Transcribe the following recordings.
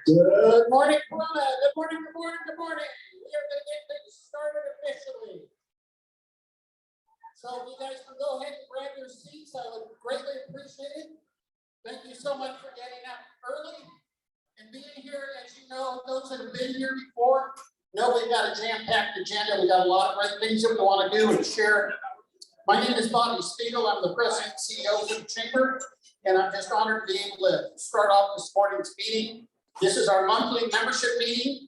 Good morning, Corona. Good morning, good morning, good morning. We are going to get things started officially. So if you guys can go ahead and grab your seats, I would greatly appreciate it. Thank you so much for getting up early and being here. As you know, those that have been here before know we've got a jam-packed agenda. We got a lot of great things that we want to do and share. My name is Bobby Spiegel. I'm the president and CEO of the Chamber, and I'm just honored to be able to start off this morning's meeting. This is our monthly membership meeting.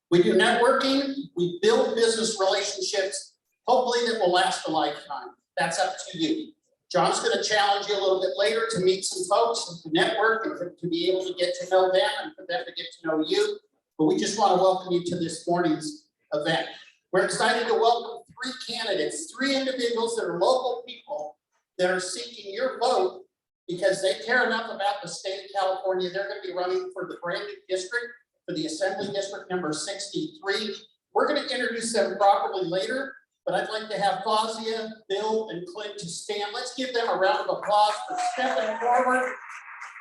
We do networking, we build business relationships, hopefully that will last a lifetime. That's up to you. John's going to challenge you a little bit later to meet some folks and to network and to be able to get to know them and for them to get to know you. But we just want to welcome you to this morning's event. We're excited to welcome 3 candidates, 3 individuals that are local people that are seeking your vote because they care enough about the state of California. They're going to be running for the brand new district, for the Assembly District number 63. We're going to introduce them properly later, but I'd like to have Fazia, Bill, and Clint to stand. Let's give them a round of applause for stepping forward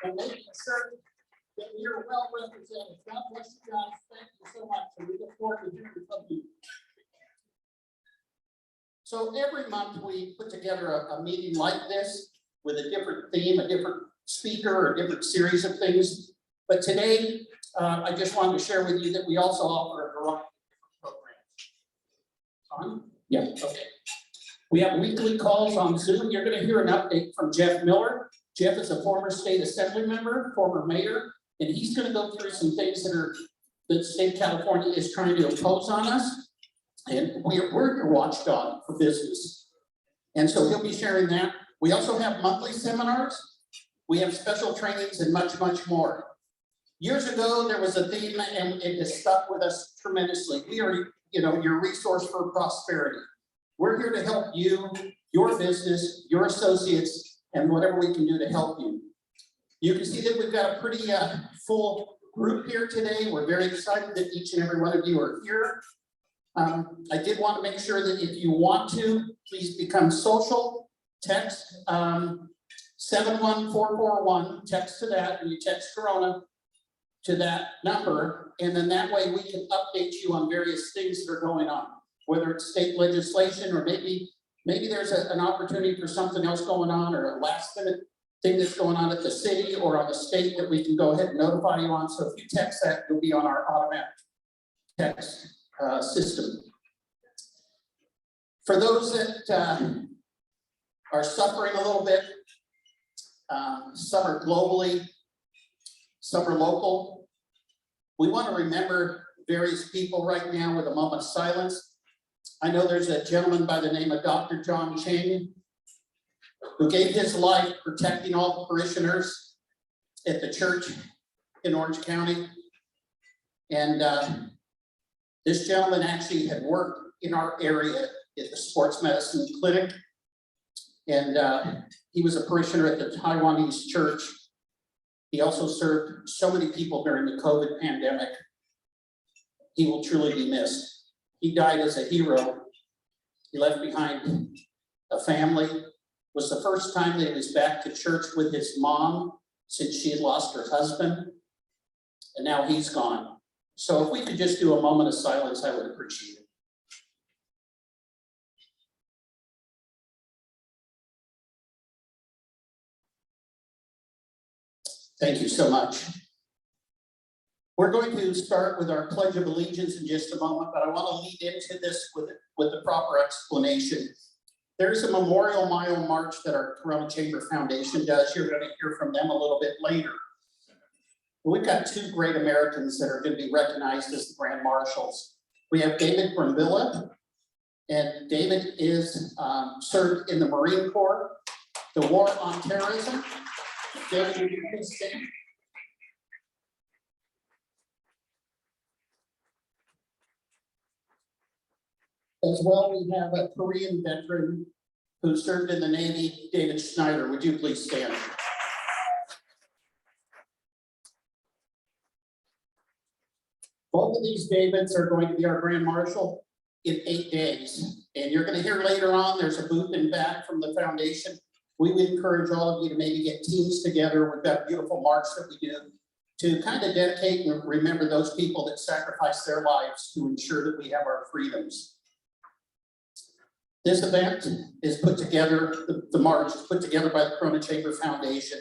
and making sure that you're well represented. God bless you guys. Thank you so much. And we look forward to hearing from you. So every month we put together a meeting like this with a different theme, a different speaker, or a different series of things. But today, I just wanted to share with you that we also offer a variety of programs. On? Yeah, okay. We have weekly calls on Zoom. You're going to hear an update from Jeff Miller. Jeff is a former state assembly member, former mayor, and he's going to go through some things that the state of California is trying to impose on us. And we're your watchdog for business. And so he'll be sharing that. We also have monthly seminars. We have special trainings and much, much more. Years ago, there was a theme and it has stuck with us tremendously. We are, your resource for prosperity. We're here to help you, your business, your associates, and whatever we can do to help you. You can see that we've got a pretty full group here today. We're very excited that each and every one of you are here. I did want to make sure that if you want to, please become social. Text 71441, text to that, and you text Corona to that number, and then that way we can update you on various things that are going on, whether it's state legislation or maybe there's an opportunity for something else going on or a last minute thing that's going on at the city or on the state that we can go ahead and notify you on. So if you text that, you'll be on our automatic text system. For those that are suffering a little bit, some are globally, some are local. We want to remember various people right now with a moment of silence. I know there's a gentleman by the name of Dr. John Ching who gave his life protecting all the parishioners at the church in Orange County. And This gentleman actually had worked in our area at the sports medicine clinic. And he was a parishioner at the Taiwanese church. He also served so many people during the COVID pandemic. He will truly be missed. He died as a hero. He left behind a family. It was the first time that he was back to church with his mom since she had lost her husband. And now he's gone. So if we could just do a moment of silence, I would appreciate it. Thank you so much. We're going to start with our Pledge of Allegiance in just a moment, but I want to lead into this with the proper explanation. There's a memorial mile march that our Corona Chamber Foundation does. You're going to hear from them a little bit later. We've got two great Americans that are going to be recognized as the Grand Marshals. We have David Brambilla, and David is served in the Marine Corps, the War on Terrorism. David, would you please stand? As well, we have a Korean veteran who served in the Navy, David Schneider. Would you please stand? Both of these Davids are going to be our Grand Marshal in 8 days. And you're going to hear later on, there's a booth in back from the foundation. We would encourage all of you to maybe get teams together. We've got a beautiful march that we do to kind of dedicate and remember those people that sacrificed their lives to ensure that we have our freedoms. This event is put together, the march is put together by the Corona Chamber Foundation.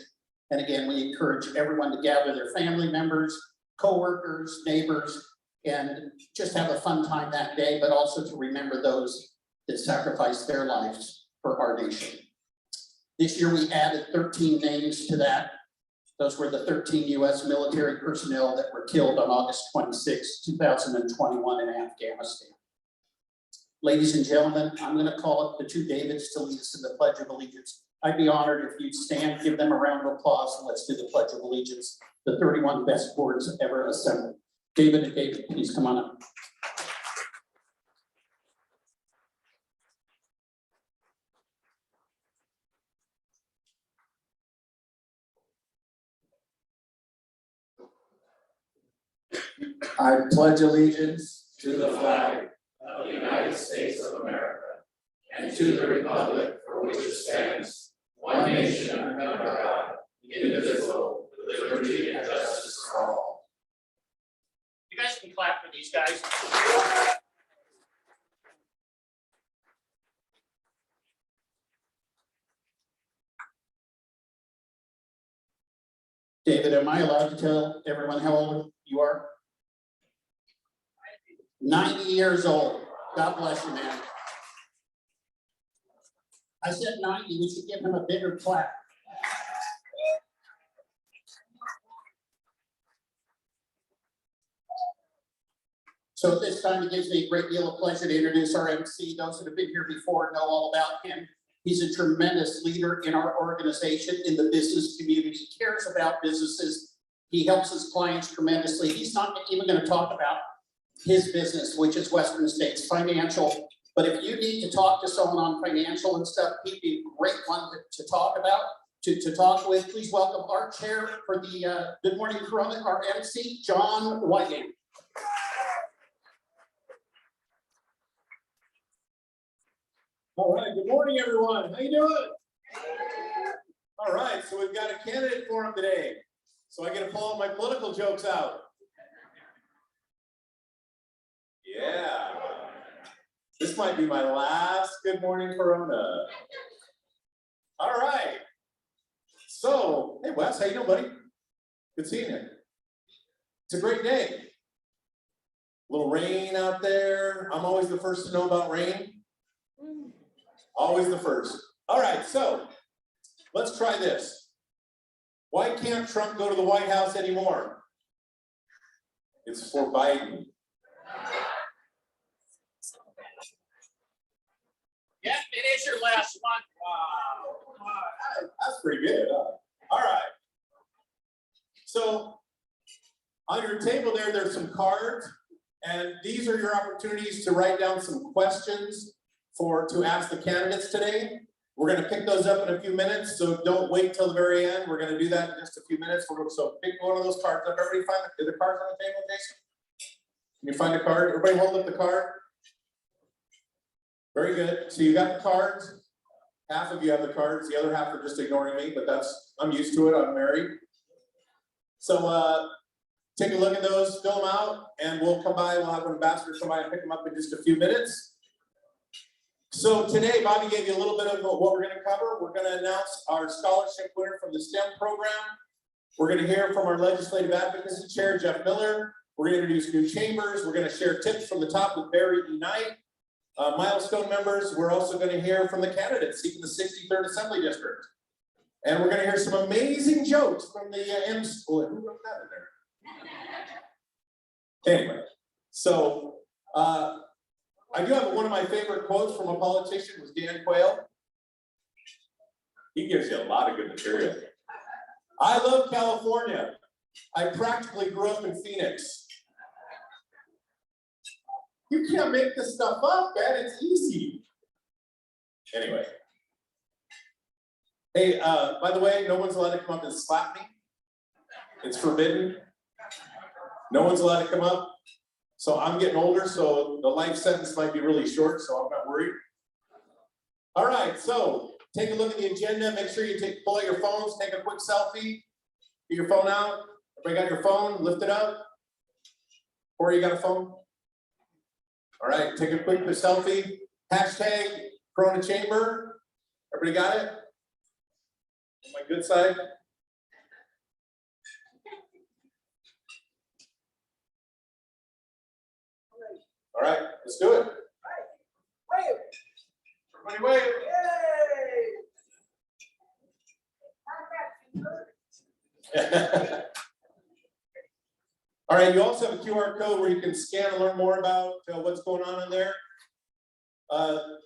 And again, we encourage everyone to gather their family members, co-workers, neighbors, and just have a fun time that day, but also to remember those that sacrificed their lives for our nation. This year, we added 13 names to that. Those were the 13 U.S. military personnel that were killed on August 26, 2021 in Afghanistan. Ladies and gentlemen, I'm going to call up the two Davids to lead us in the Pledge of Allegiance. I'd be honored if you'd stand, give them a round of applause, and let's do the Pledge of Allegiance, the 31 best boards ever assembled. David and David, please come on up. I pledge allegiance to the flag of the United States of America and to the republic for which it stands, one nation under God, indivisible, with liberty and justice for all. You guys can clap for these guys. David, am I allowed to tell everyone how old you are? 90 years old. God bless you, man. I said 90, we should give him a bigger clap. So at this time, it gives me a great deal of pleasure to introduce our MC. Those that have been here before know all about him. He's a tremendous leader in our organization, in the business community. He cares about businesses. He helps his clients tremendously. He's not even going to talk about his business, which is Western States Financial. But if you need to talk to someone on financial and stuff, he'd be a great one to talk about, to talk with. Please welcome our chair for the Good Morning Corona, our MC, John Whiting. All right, good morning, everyone. How you doing? All right, so we've got a candidate forum today. So I get to pull all my political jokes out. Yeah. This might be my last Good Morning Corona. All right. So, hey Wes, how you doing, buddy? Good seeing you. It's a great day. A little rain out there. I'm always the first to know about rain. Always the first. All right, so let's try this. Why can't Trump go to the White House anymore? It's for Biden. Yep, it is your last one. Wow. That's pretty good. Huh? All right. So on your table there's some cards. And these are your opportunities to write down some questions to ask the candidates today. We're gonna pick those up in a few minutes, so don't wait till the very end. We're gonna do that in just a few minutes. So pick one of those cards up. Everybody find the cards on the table, Jason? Can you find a card? Everybody hold up the card. Very good. So you got the cards. Half of you have the cards. The other half are just ignoring me, but I'm used to it. I'm married. So take a look at those, fill them out, and we'll come by. We'll have an ambassador come by and pick them up in just a few minutes. So today, Bobby gave you a little bit of what we're going to cover. We're going to announce our scholarship winner from the STEM program. We're going to hear from our legislative advocacy chair, Jeff Miller. We're going to introduce new chambers. We're going to share tips from the top with Barry Unite. Milestone members, we're also going to hear from the candidates seeking the 63rd Assembly District. And we're going to hear some amazing jokes from the M School. Who wrote that in there? Anyway, so I do have one of my favorite quotes from a politician was Dan Quayle. He gives you a lot of good material. I love California. I practically grew up in Phoenix. You can't make this stuff up, man. It's easy. Anyway. Hey, by the way, no one's allowed to come up and slap me. It's forbidden. No one's allowed to come up. So I'm getting older, so the life sentence might be really short, so I'm not worried. All right, so take a look at the agenda. Make sure you pull out your phones, take a quick selfie. Get your phone out. Everybody got your phone? Lift it up. Or you got a phone? All right, take a quick selfie. Hashtag Corona Chamber. Everybody got it? On my good side. All right, let's do it. Wave. Everybody wave. Yay! All right, you also have a QR code where you can scan and learn more about what's going on in there.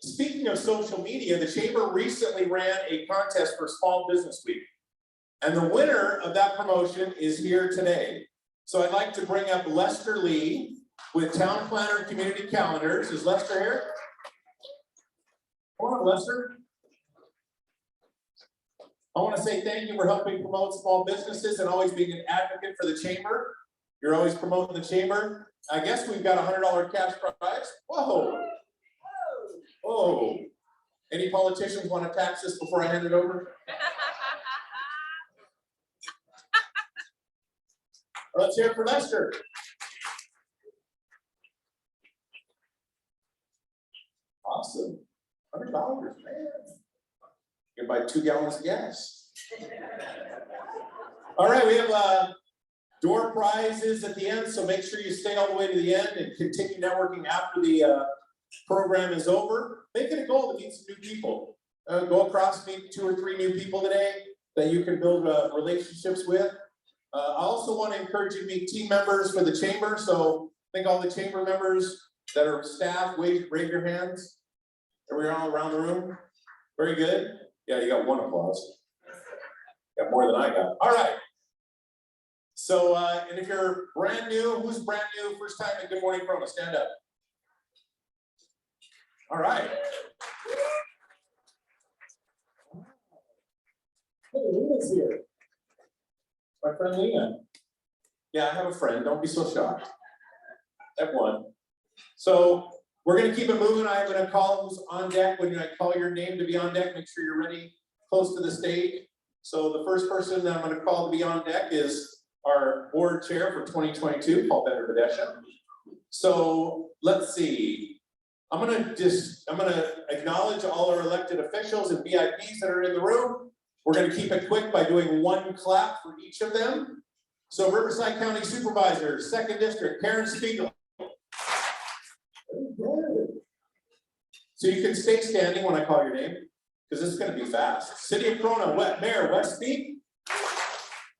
Speaking of social media, the Chamber recently ran a contest for Small Business Week. And the winner of that promotion is here today. So I'd like to bring up Lester Lee with Town Planner and Community Calendars. Is Lester here? Come on, Lester. I want to say thank you for helping promote small businesses and always being an advocate for the Chamber. You're always promoting the Chamber. I guess we've got a $100 cash prize. Whoa. Whoa. Any politicians want to tax this before I hand it over? Let's hear it for Lester. Awesome. $100, man. You can buy 2 gallons of gas. All right, we have door prizes at the end, so make sure you stay all the way to the end and continue networking after the program is over. Make it a goal to meet some new people. Go across, meet 2 or 3 new people today that you can build relationships with. I also want to encourage you to meet team members for the Chamber. So I think all the Chamber members that are staff, raise your hands. Everyone all around the room. Very good. Yeah, you got 1 applause. Got more than I got. All right. So, and if you're brand new, who's brand new, first time at Good Morning Corona, stand up. All right. Hey, Lena's here. My friend Lena. Yeah, I have a friend. Don't be so shocked. I have 1. So we're going to keep it moving. I'm going to call who's on deck. When I call your name to be on deck, make sure you're ready close to the stage. So the first person that I'm going to call to be on deck is our board chair for 2022, Paul Bender-Badesha. So let's see. I'm going to acknowledge all our elected officials and VIPs that are in the room. We're going to keep it quick by doing 1 clap for each of them. So Riverside County Supervisor, 2nd District, Karen Spiegel. So you can stay standing when I call your name, because this is going to be fast. City of Corona, Mayor Wes Speak.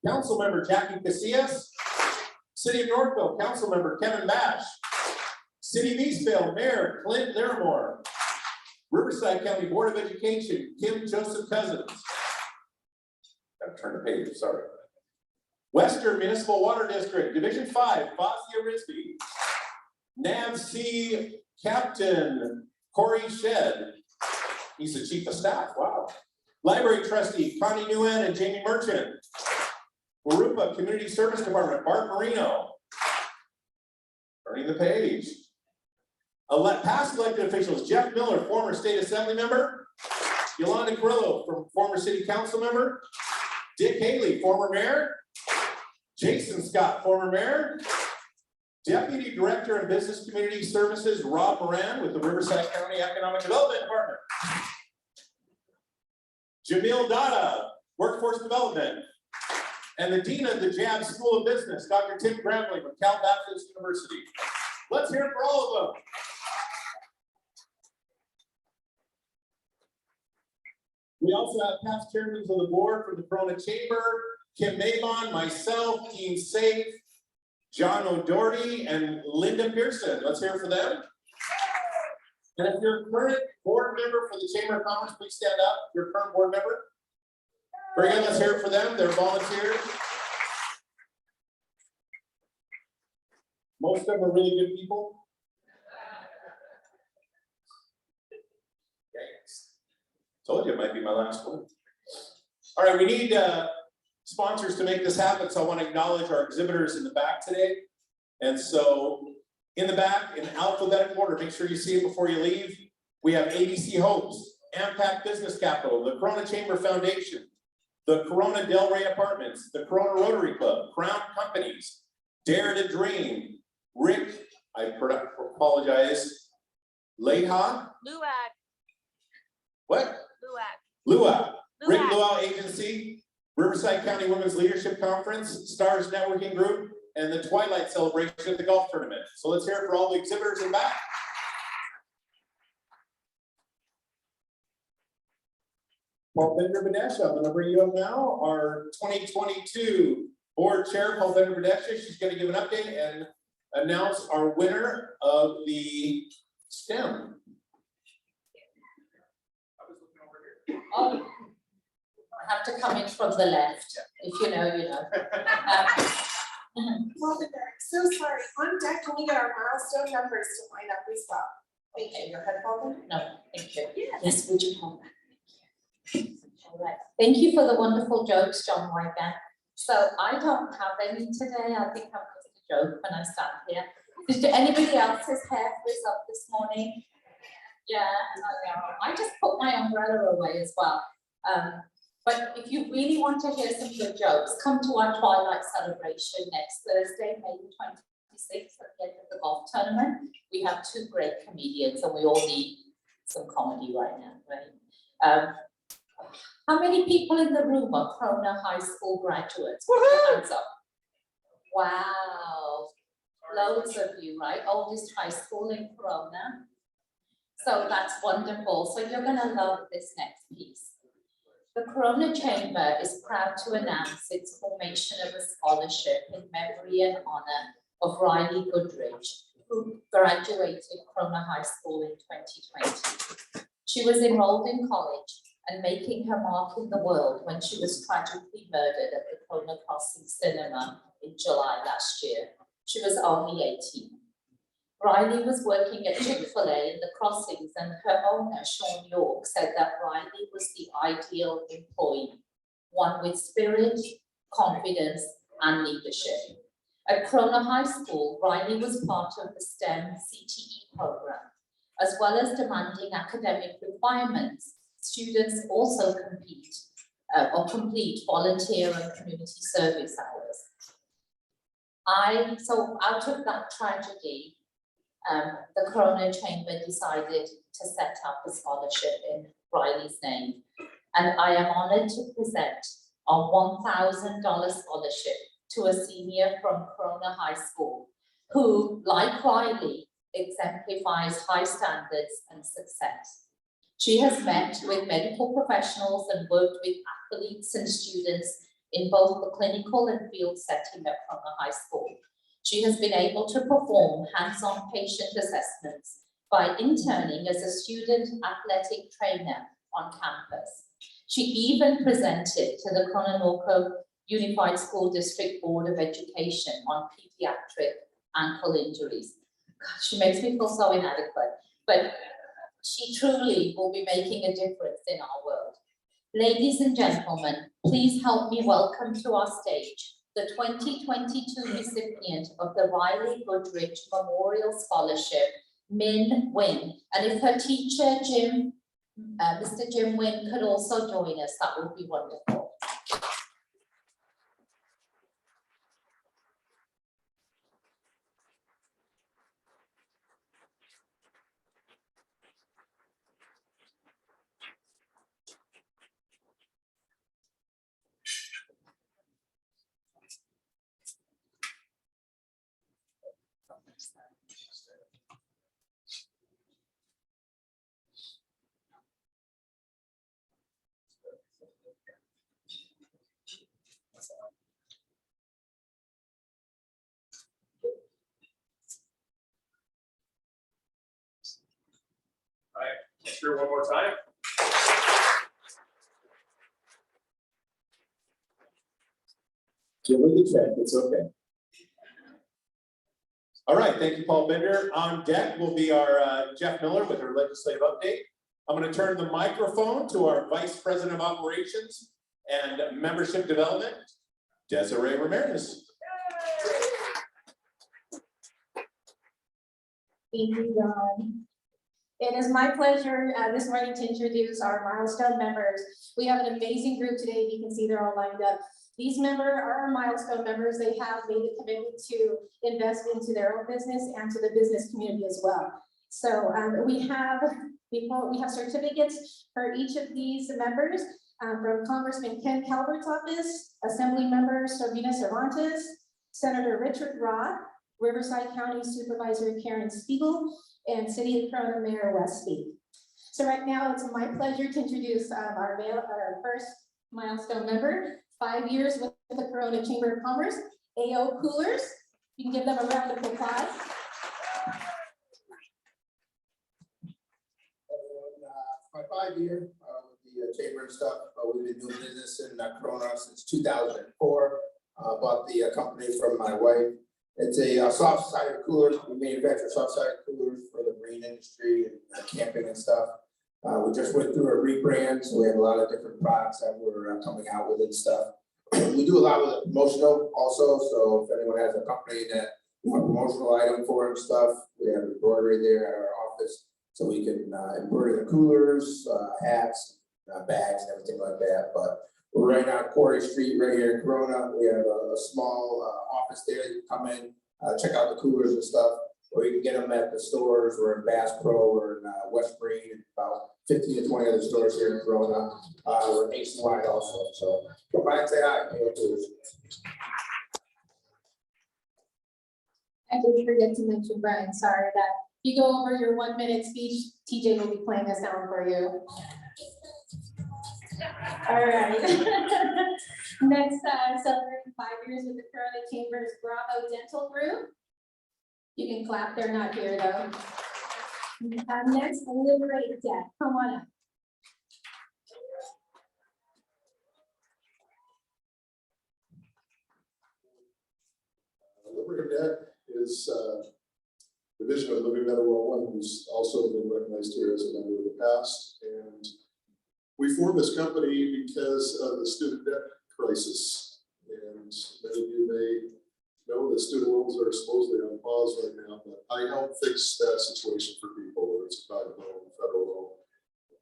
Councilmember Jackie Casillas. City of Northville, Councilmember Kevin Bash. City of Eastville, Mayor Clint Larimore. Riverside County Board of Education, Kim Joseph Cousins. Gotta turn the page, sorry. Western Municipal Water District, Division 5, Fazia Risby. NAVC Captain Corey Shed. He's the chief of staff, wow. Library trustee Connie Nguyen and Jamie Merchant. Warupa Community Service Department, Bart Marino. Turning the page. Past elected officials, Jeff Miller, former state assembly member. Yolanda Carrillo, former city council member. Dick Haley, former mayor. Jason Scott, former mayor. Deputy Director of Business Community Services, Rob Moran with the Riverside County Economic Development Department. Jamil Dada, Workforce Development. And the Dean of the JAB School of Business, Dr. Tim Grambling with Cal Baptist University. Let's hear it for all of them. We also have past chairmen of the board for the Corona Chamber, Kim Mabon, myself, Dean Safe, John O'Doherty, and Linda Pearson. Let's hear it for them. And if you're a current board member for the Chamber of Commerce, please stand up. You're a current board member. Very good, let's hear it for them. They're volunteers. Most of them are really good people. Thanks. Told you it might be my last one. All right, we need sponsors to make this happen, so I want to acknowledge our exhibitors in the back today. And so in the back, in alphabetical order, make sure you see it before you leave. We have ABC Hopes, Ampac Business Capital, the Corona Chamber Foundation, the Corona Del Rey Apartments, the Corona Rotary Club, Crown Companies, Dare to Dream, Rick, I apologize, Leha? Luac. What? Luac. Luau. Rick Luau Agency, Riverside County Women's Leadership Conference, Stars Networking Group, and the Twilight Celebration at the golf tournament. So let's hear it for all the exhibitors in back. Paul Bender-Badesha, I'm going to bring you up now. Our 2022 board chair, Paul Bender-Badesha, she's going to give an update and announce our winner of the STEM. Oh, I have to come in from the left. If you know, you know. Well, so sorry. On deck, can we get our milestone numbers to line up as well? Thank you. Your head Paul? No, thank you. Yes, would you hold that? Thank you. All right. Thank you for the wonderful jokes, John Wygan. So I don't have any today. I think I'm just a joke when I stand here. Did anybody else's hair frizz up this morning? Yeah, I know. I just put my umbrella away as well. But if you really want to hear some good jokes, come to our Twilight celebration next Thursday, May 26th at the end of the golf tournament. We have two great comedians and we all need some comedy right now, right? How many people in the room are Corona High School graduates? Put your hands up. Wow, loads of you, right? Oldest high school in Corona. So that's wonderful. So you're gonna love this next piece. The Corona Chamber is proud to announce its formation of a scholarship in memory and honor of Riley Goodrich, who graduated Corona High School in 2020. She was enrolled in college and making her mark in the world when she was tragically murdered at the Corona Crossing Cinema in July last year. She was only 18. Riley was working at Chick-fil-A in the Crossings, and her owner, Sean York, said that Riley was the ideal employee, one with spirit, confidence, and leadership. At Corona High School, Riley was part of the STEM CTE program. As well as demanding academic requirements, students also complete volunteer and community service hours. So out of that tragedy, the Corona Chamber decided to set up a scholarship in Riley's name. And I am honored to present a $1,000 scholarship to a senior from Corona High School, who, like Riley, exemplifies high standards and success. She has met with medical professionals and worked with athletes and students in both the clinical and field setting at Corona High School. She has been able to perform hands-on patient assessments by interning as a student athletic trainer on campus. She even presented to the Coronado Unified School District Board of Education on pediatric ankle injuries. She makes me feel so inadequate, but she truly will be making a difference in our world. Ladies and gentlemen, please help me welcome to our stage the 2022 recipient of the Riley Goodrich Memorial Scholarship, Min Wynn. And if her teacher, Mr. Jim Wynn, could also join us, that would be wonderful. Let's hear it one more time. Give me the check, it's okay. All right, thank you, Paul Bender. On deck will be our Jeff Miller with our legislative update. I'm going to turn the microphone to our Vice President of Operations and Membership Development, Desiree Ramirez. Thank you, John. It is my pleasure this morning to introduce our milestone members. We have an amazing group today. You can see they're all lined up. These members are our milestone members. They have made a commitment to invest into their own business and to the business community as well. So we have certificates for each of these members from Congressman Ken Calvert's office, Assembly Member Servina Cervantes, Senator Richard Roth, Riverside County Supervisor Karen Spiegel, and City of Corona Mayor Wes Speak. So right now, it's my pleasure to introduce our first milestone member, 5 years with the Corona Chamber of Commerce, A.O. Coolers. You can give them a round of applause. My 5 year with the chamber and stuff, we've been doing business in Corona since 2004. Bought the company from my wife. It's a soft-sided cooler. We manufacture soft-sided coolers for the marine industry and camping and stuff. We just went through a rebrand, so we have a lot of different products that we're coming out with and stuff. We do a lot with promotional also, so if anyone has a company that you want a promotional item for and stuff, we have embroidery there at our office, so we can embroider the coolers, hats, bags, and everything like that. But we're right now on Quarry Street, right here in Corona. We have a small office there. You can come in, check out the coolers and stuff, or you can get them at the stores. We're in Bass Pro, or in West Green, and about 15 to 20 other stores here in Corona. We're nationwide also, so come by and say hi. I did forget to mention, Brian, sorry that you go over your 1 minute speech, TJ will be playing a sound for you. All right. Next, celebrating 5 years with the Corona Chamber's Bravo Dental Group. You can clap, they're not here though. Next, Liberate Debt, come on up. Liberate Debt is division of Living Better World 1, who's also been recognized here as a member of the past. And we formed this company because of the student debt crisis. And many of you may know that student loans are supposedly on pause right now, but I help fix that situation for people, whether it's a private loan, federal loan,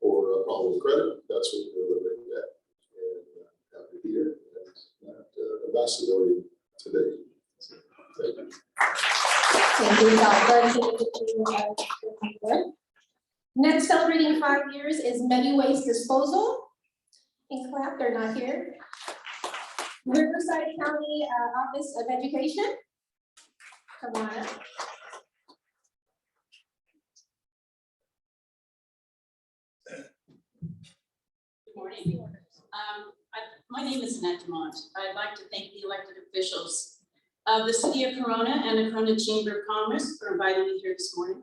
or a problem with credit. That's what we're Liberate Debt. And happy to be here and ambassador today. So, thank you. Next, celebrating 5 years is Many Waste Disposal. And clap, they're not here. Riverside County Office of Education. Come on up. Good morning. My name is Annette Dumont. I'd like to thank the elected officials of the City of Corona and the Corona Chamber of Commerce for inviting me here this morning.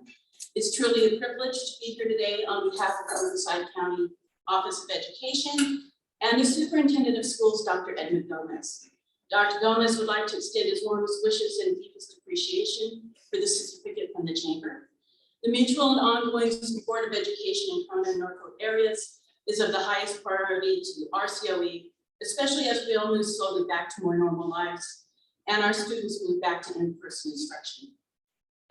It's truly a privilege to be here today on behalf of the Riverside County Office of Education and the Superintendent of Schools, Dr. Edmund Gomez. Dr. Gomez would like to extend his warmest wishes and deepest appreciation for the certificate from the chamber. The mutual and ongoing support of education in Corona and Norfolk areas is of the highest priority to RCOE, especially as we all move slowly back to more normal lives and our students move back to in-person instruction.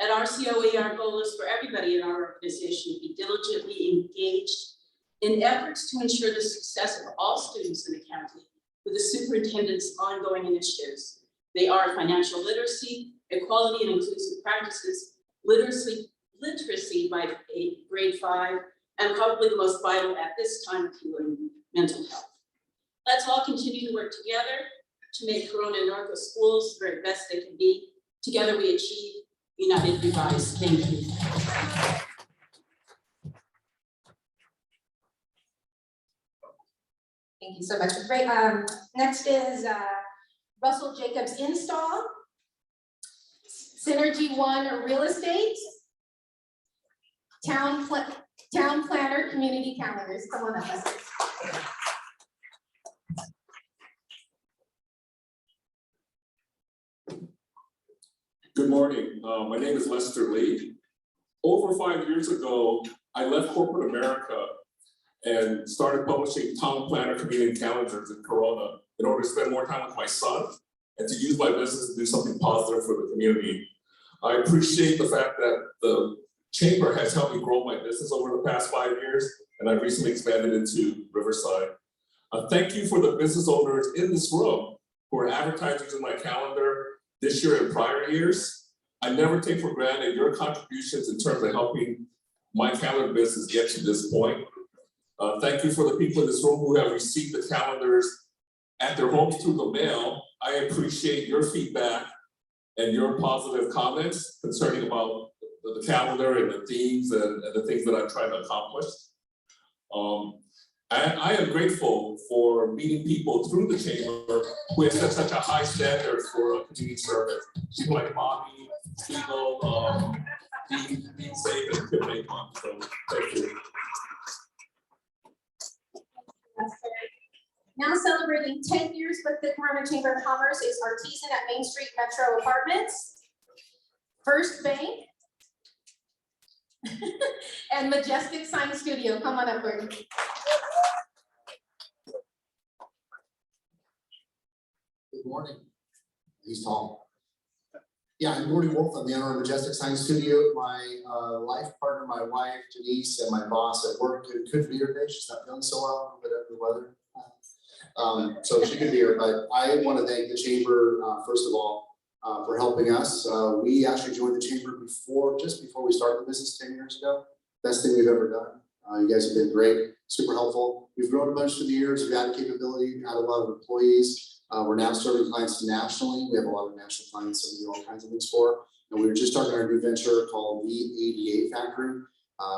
At RCOE, our goal is for everybody in our organization to be diligently engaged in efforts to ensure the success of all students in the county with the superintendent's ongoing initiatives. They are financial literacy, equality and inclusive practices, literacy by grade 5, and probably the most vital at this time of healing, mental health. Let's all continue to work together to make Corona and Norco schools the very best they can be. Together we achieve, united we rise. Thank you. Thank you so much. Great. Next is Russell Jacobs Install, Synergy One Real Estate, Town Planner Community Calendars. Come on up. Good morning. My name is Lester Lee. Over 5 years ago, I left corporate America and started publishing Town Planner Community Calendars in Corona in order to spend more time with my son and to use my business to do something positive for the community. I appreciate the fact that the Chamber has helped me grow my business over the past 5 years, and I've recently expanded into Riverside. Thank you for the business owners in this room who are advertisers in my calendar this year and prior years. I never take for granted your contributions in terms of helping my calendar business get to this point. Thank you for the people in this room who have received the calendars at their homes through the mail. I appreciate your feedback and your positive comments concerning about the calendar and the themes and the things that I'm trying to accomplish. I am grateful for meeting people through the chamber who have set such a high standard for community service. People like Bobby, Steve, Dean Safe, and Kim Napon. So thank you. Now celebrating 10 years with the Corona Chamber of Commerce is Artisan at Main Street Metro Apartments, First Bank, and Majestic Sign Studio. Come on up, Gordon. Good morning. He's tall. Yeah, I'm Gordon Wolf. I'm the owner of Majestic Sign Studio. My life partner, my wife, Denise, and my boss at work couldn't be here today. She's not feeling so well, a little bit under the weather. So she could be here, but I want to thank the Chamber, first of all, for helping us. We actually joined the Chamber just before we started the business 10 years ago. Best thing we've ever done. You guys have been great, super helpful. We've grown a bunch through the years. We've added capability, added a lot of employees. We're now serving clients nationally. We have a lot of national clients that we do all kinds of things for. And we were just starting our new venture called the ADA Factory.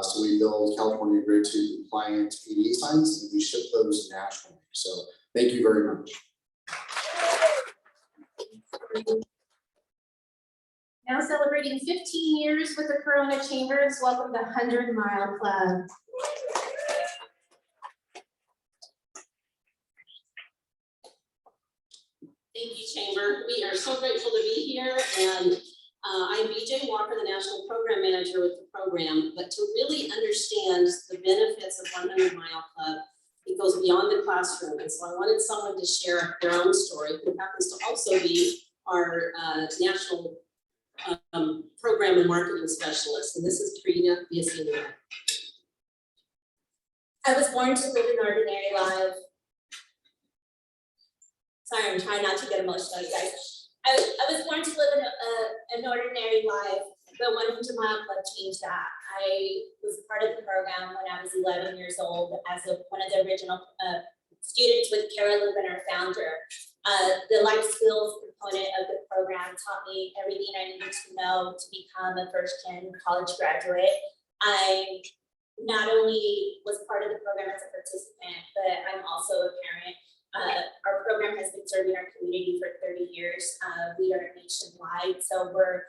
So we build California grade 2 compliant ADA signs, and we ship those nationally. So thank you very much. Now celebrating 15 years with the Corona Chambers, welcome the 100 Mile Club. Thank you, Chamber. We are so grateful to be here, and I'm BJ Walker, the National Program Manager with the program. But to really understand the benefits of 100 Mile Club, it goes beyond the classroom. And so I wanted someone to share their own story, who happens to also be our national program and marketing specialist. And this is Trina Biasino. I was born to live an ordinary life. Sorry, I'm trying not to get emotional, you guys. I was born to live an ordinary life, but 100 Mile Club changed that. I was part of the program when I was 11 years old as one of the original students with Kara Lubin, our founder. The life skills component of the program taught me everything I needed to know to become a first-gen college graduate. I not only was part of the program as a participant, but I'm also a parent. Our program has been serving our community for 30 years. We are nationwide, so we're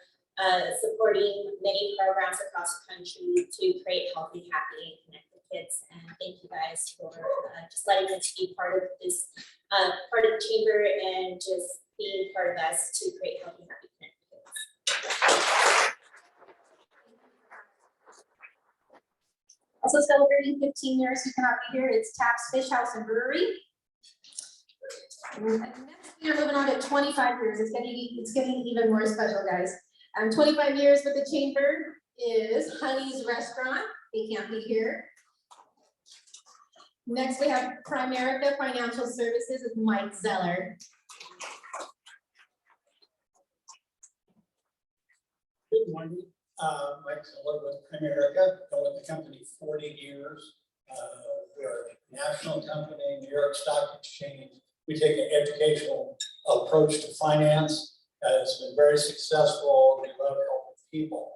supporting many programs across the country to create healthy, happy, and connected kids. And thank you guys for just letting us be part of this, part of the chamber, and just being part of us to create healthy, happy, connected kids. Also celebrating 15 years, who cannot be here, it's Taps Fish House and Brewery. And next, we are moving on to 25 years. It's getting even more special, guys. 25 years with the chamber is Honey's Restaurant. They can't be here. Next, we have Primerica Financial Services with Mike Zeller. Good morning, Mike Zeller with Primerica, been with the company 40 years. We're a national company, New York Stock Exchange. We take an educational approach to finance. It's been very successful. We love helping people.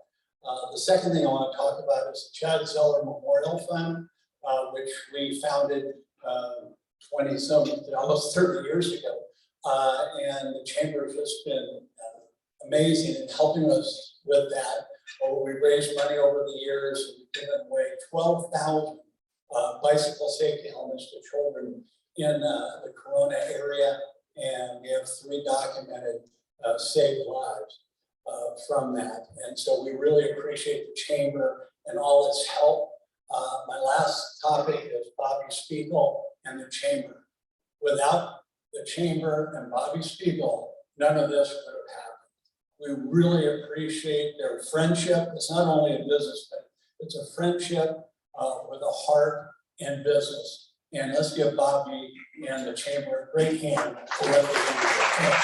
The second thing I want to talk about is the Chad Zeller Memorial Fund, which we founded 20-some, almost 30 years ago. And the chamber has just been amazing in helping us with that. We've raised money over the years. We've given away 12,000 bicycle safety helmets to children in the Corona area, and we have 3 documented saved lives from that. And so we really appreciate the chamber and all its help. My last topic is Bobby Spiegel and the chamber. Without the chamber and Bobby Spiegel, none of this would have happened. We really appreciate their friendship. It's not only a business thing, it's a friendship with a heart in business. And let's give Bobby and the chamber a great hand for representing.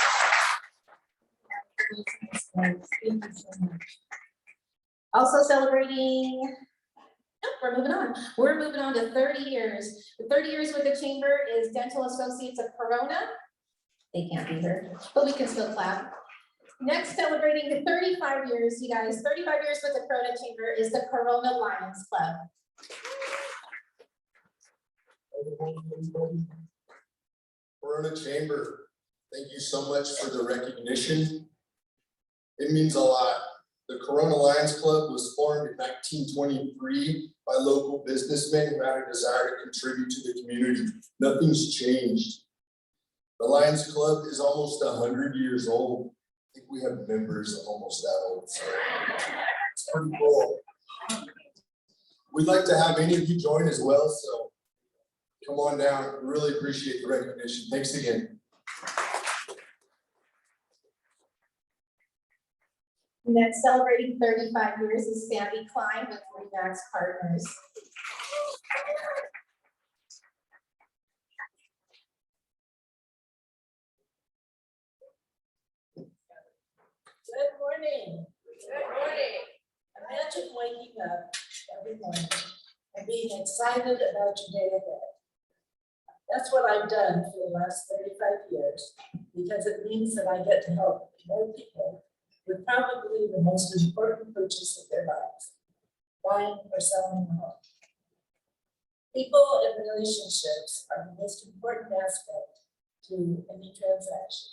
Thank you so much. Also celebrating, we're moving on. We're moving on to 30 years. The 30 years with the chamber is Dental Associates of Corona. They can't be here, but we can still clap. Next, celebrating the 35 years, you guys, 35 years with the Corona Chamber is the Corona Lions Club. Corona Chamber, thank you so much for the recognition. It means a lot. The Corona Lions Club was formed in 1923 by local businessmen who had a desire to contribute to the community. Nothing's changed. The Lions Club is almost 100 years old. I think we have members almost that old. So it's pretty cool. We'd like to have any of you join as well, so come on down. We really appreciate the recognition. Thanks again. Next, celebrating 35 years is Sandy Klein with Remax Partners. Good morning. Good morning. Imagine waking up every morning and being excited about your day ahead. That's what I've done for the last 35 years, because it means that I get to help more people with probably the most important purchase of their lives, buying or selling a home. People and relationships are the most important aspect to any transaction.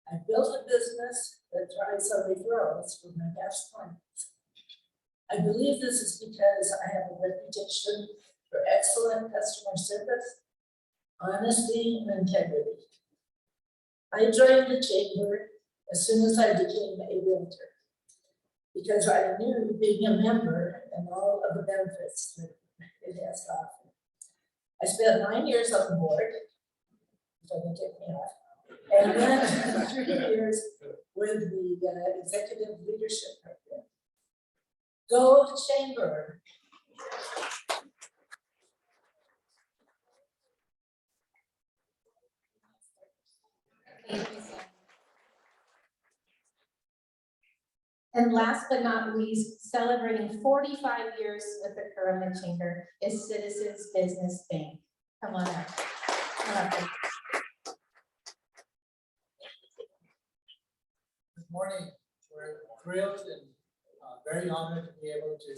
I built a business that thrives on referrals from my past clients. I believe this is because I have a reputation for excellent customer service, honesty, and integrity. I joined the chamber as soon as I became a realtor, because I knew being a member and all of the benefits that it has to offer. I spent 9 years on the board, so they took me off, and then 3 years with the executive leadership program. Go chamber. And last but not least, celebrating 45 years with the Corona Chamber is Citizens Business Bank. Come on up. Good morning. We're thrilled and very honored to be able to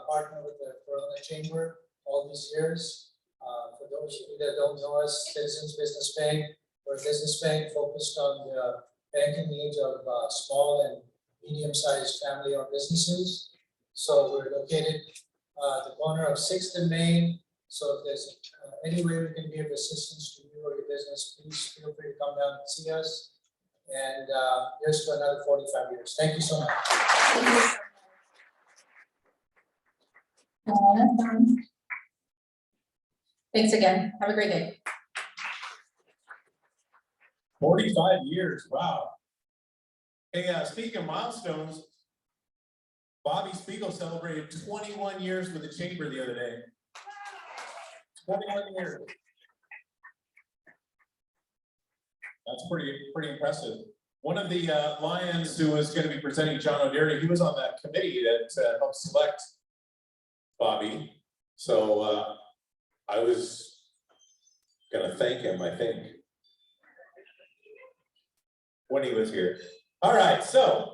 partner with the Corona Chamber all these years. For those of you that don't know us, Citizens Business Bank, we're a business bank focused on the banking needs of small and medium-sized family-owned businesses. So we're located at the corner of 6th and Main. So if there's any way we can be of assistance to you or your business, please feel free to come down and see us. And here's to another 45 years. Thank you so much. Thanks again. Have a great day. 45 years, wow. Hey, speaking of milestones, Bobby Spiegel celebrated 21 years with the chamber the other day. 21 years. That's pretty impressive. One of the Lions who was going to be presenting, John O'Leary, he was on that committee that helped select Bobby. So I was going to thank him, I think, when he was here. All right, so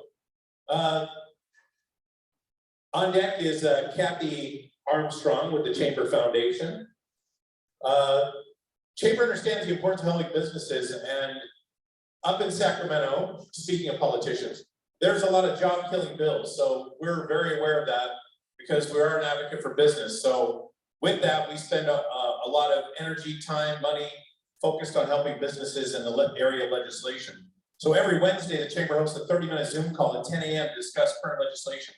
on deck is Kathy Armstrong with the Chamber Foundation. Chamber understands the importance of helping businesses, and up in Sacramento, speaking of politicians, there's a lot of job-killing bills, so we're very aware of that because we are an advocate for business. So with that, we spend a lot of energy, time, money focused on helping businesses in the area of legislation. So every Wednesday, the Chamber hosts a 30-minute Zoom call at 10 a.m. to discuss current legislation.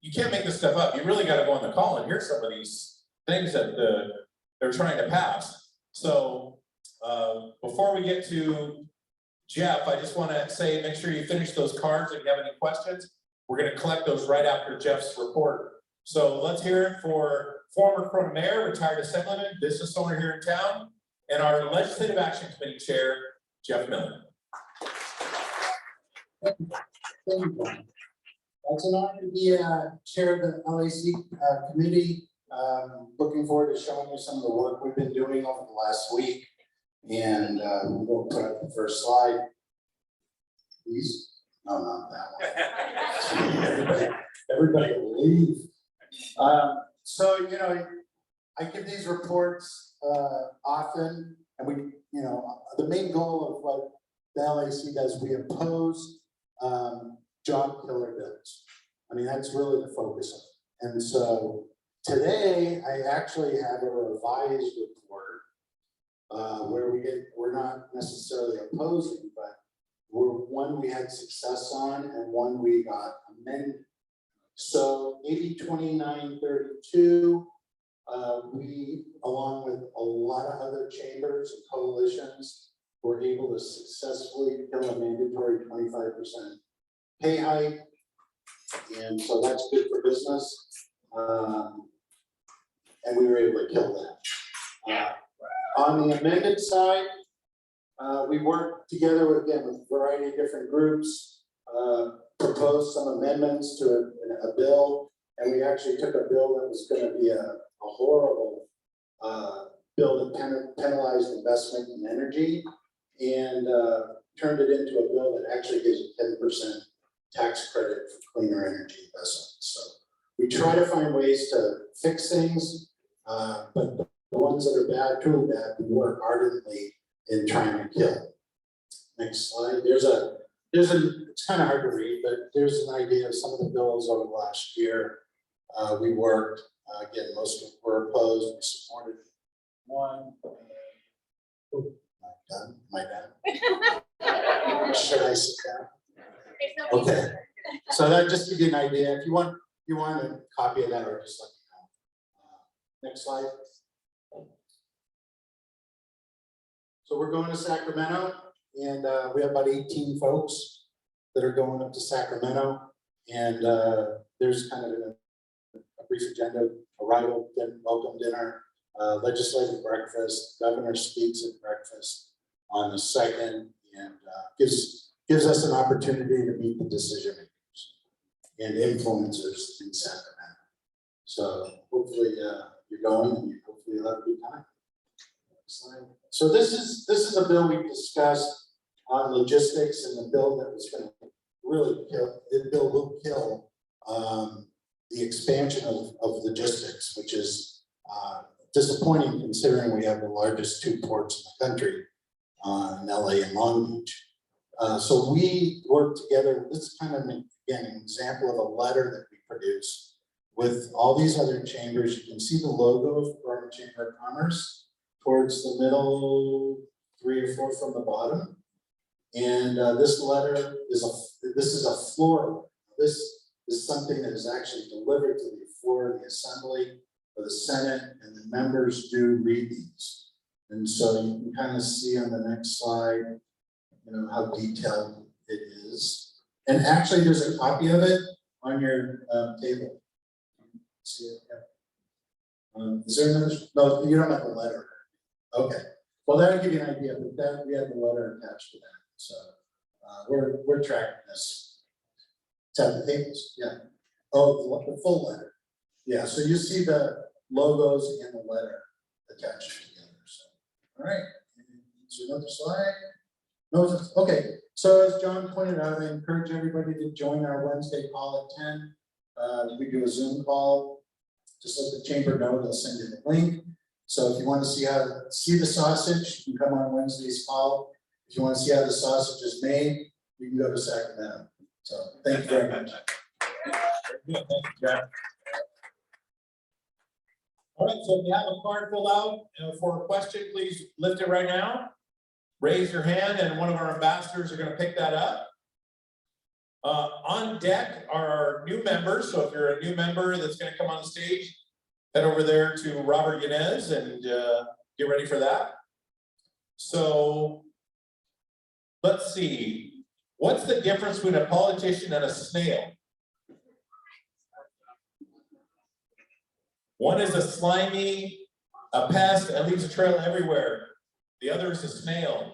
You can't make this stuff up. You really got to go on the call and hear some of these things that they're trying to pass. So before we get to Jeff, I just want to say, make sure you finish those cards. If you have any questions, we're going to collect those right after Jeff's report. So let's hear it for former Corona Mayor, retired Assemblyman, business owner here in town, and our Legislative Action Committee Chair, Jeff Miller. Thank you. It's an honor to be chair of the LAC committee. Looking forward to showing you some of the work we've been doing over the last week. And we'll put up the first slide. Please. No, not that one. Everybody leave. So, you know, I give these reports often, and we, you know, the main goal of what the LAC does, we oppose job killer bills. I mean, that's really the focus of it. And so today, I actually have a revised report where we're not necessarily opposing, but one we had success on and one we got amended. So AB 2932, we, along with a lot of other chambers and coalitions, were able to successfully kill a mandatory 25% pay hike. And so that's good for business. And we were able to kill that. On the amended side, we worked together with a variety of different groups, proposed some amendments to a bill, and we actually took a bill that was going to be a horrible bill that penalized investment in energy, and turned it into a bill that actually gives a 10% tax credit for cleaner energy investments. So we try to find ways to fix things, but the ones that are bad, truly bad, we work ardently in trying to kill. Next slide. It's kind of hard to read, but there's an idea of some of the bills over the last year. We worked, again, most of them were opposed, we supported one. Oh, am I done? Should I sit down? Okay, so that just gives you an idea. If you want a copy of that, or just let me know. Next slide. So we're going to Sacramento, and we have about 18 folks that are going up to Sacramento, and there's kind of a brief agenda: arrival, welcome dinner, legislative breakfast. Governor speaks at breakfast on the 2nd, and gives us an opportunity to meet the decision makers and influencers in Sacramento. So hopefully you're going, and hopefully you'll have a good time. So this is a bill we discussed on logistics, and the bill that was going to really kill. The bill will kill the expansion of logistics, which is disappointing considering we have the largest 2 ports in the country, in LA and Long Beach. So we worked together. This is kind of an example of a letter that we produced with all these other chambers. You can see the logo of Florida Chamber of Commerce towards the middle, 3 or 4 from the bottom. And this letter is this is a floor. This is something that is actually delivered to the floor of the Assembly or the Senate, and the members do read these. And so you can kind of see on the next slide, you know, how detailed it is. And actually, there's a copy of it on your table. See it? Yeah. Is there another? No, you don't have the letter. Okay. Well, that'll give you an idea, but then we have the letter attached to that. So we're tracking this. Is that the tables? Yeah. Oh, the full letter. Yeah. So you see the logos and the letter attached together. So, all right. Is there another slide? No. Okay. So as John pointed out, I encourage everybody to join our Wednesday call at 10. We do a Zoom call. Just let the chamber know, they'll send you the link. So if you want to see the sausage, you can come on Wednesday's call. If you want to see how the sausage is made, you can go to Sacramento. So thank you very much. Thank you, Jack. All right, so if you have a card filled out for a question, please lift it right now. Raise your hand and one of our ambassadors are going to pick that up. On deck are our new members. So if you're a new member that's going to come on the stage, head over there to Robert Yanez and get ready for that. So let's see. What's the difference between a politician and a snail? One is a slimy, a pest, and leaves a trail everywhere. The other is a snail.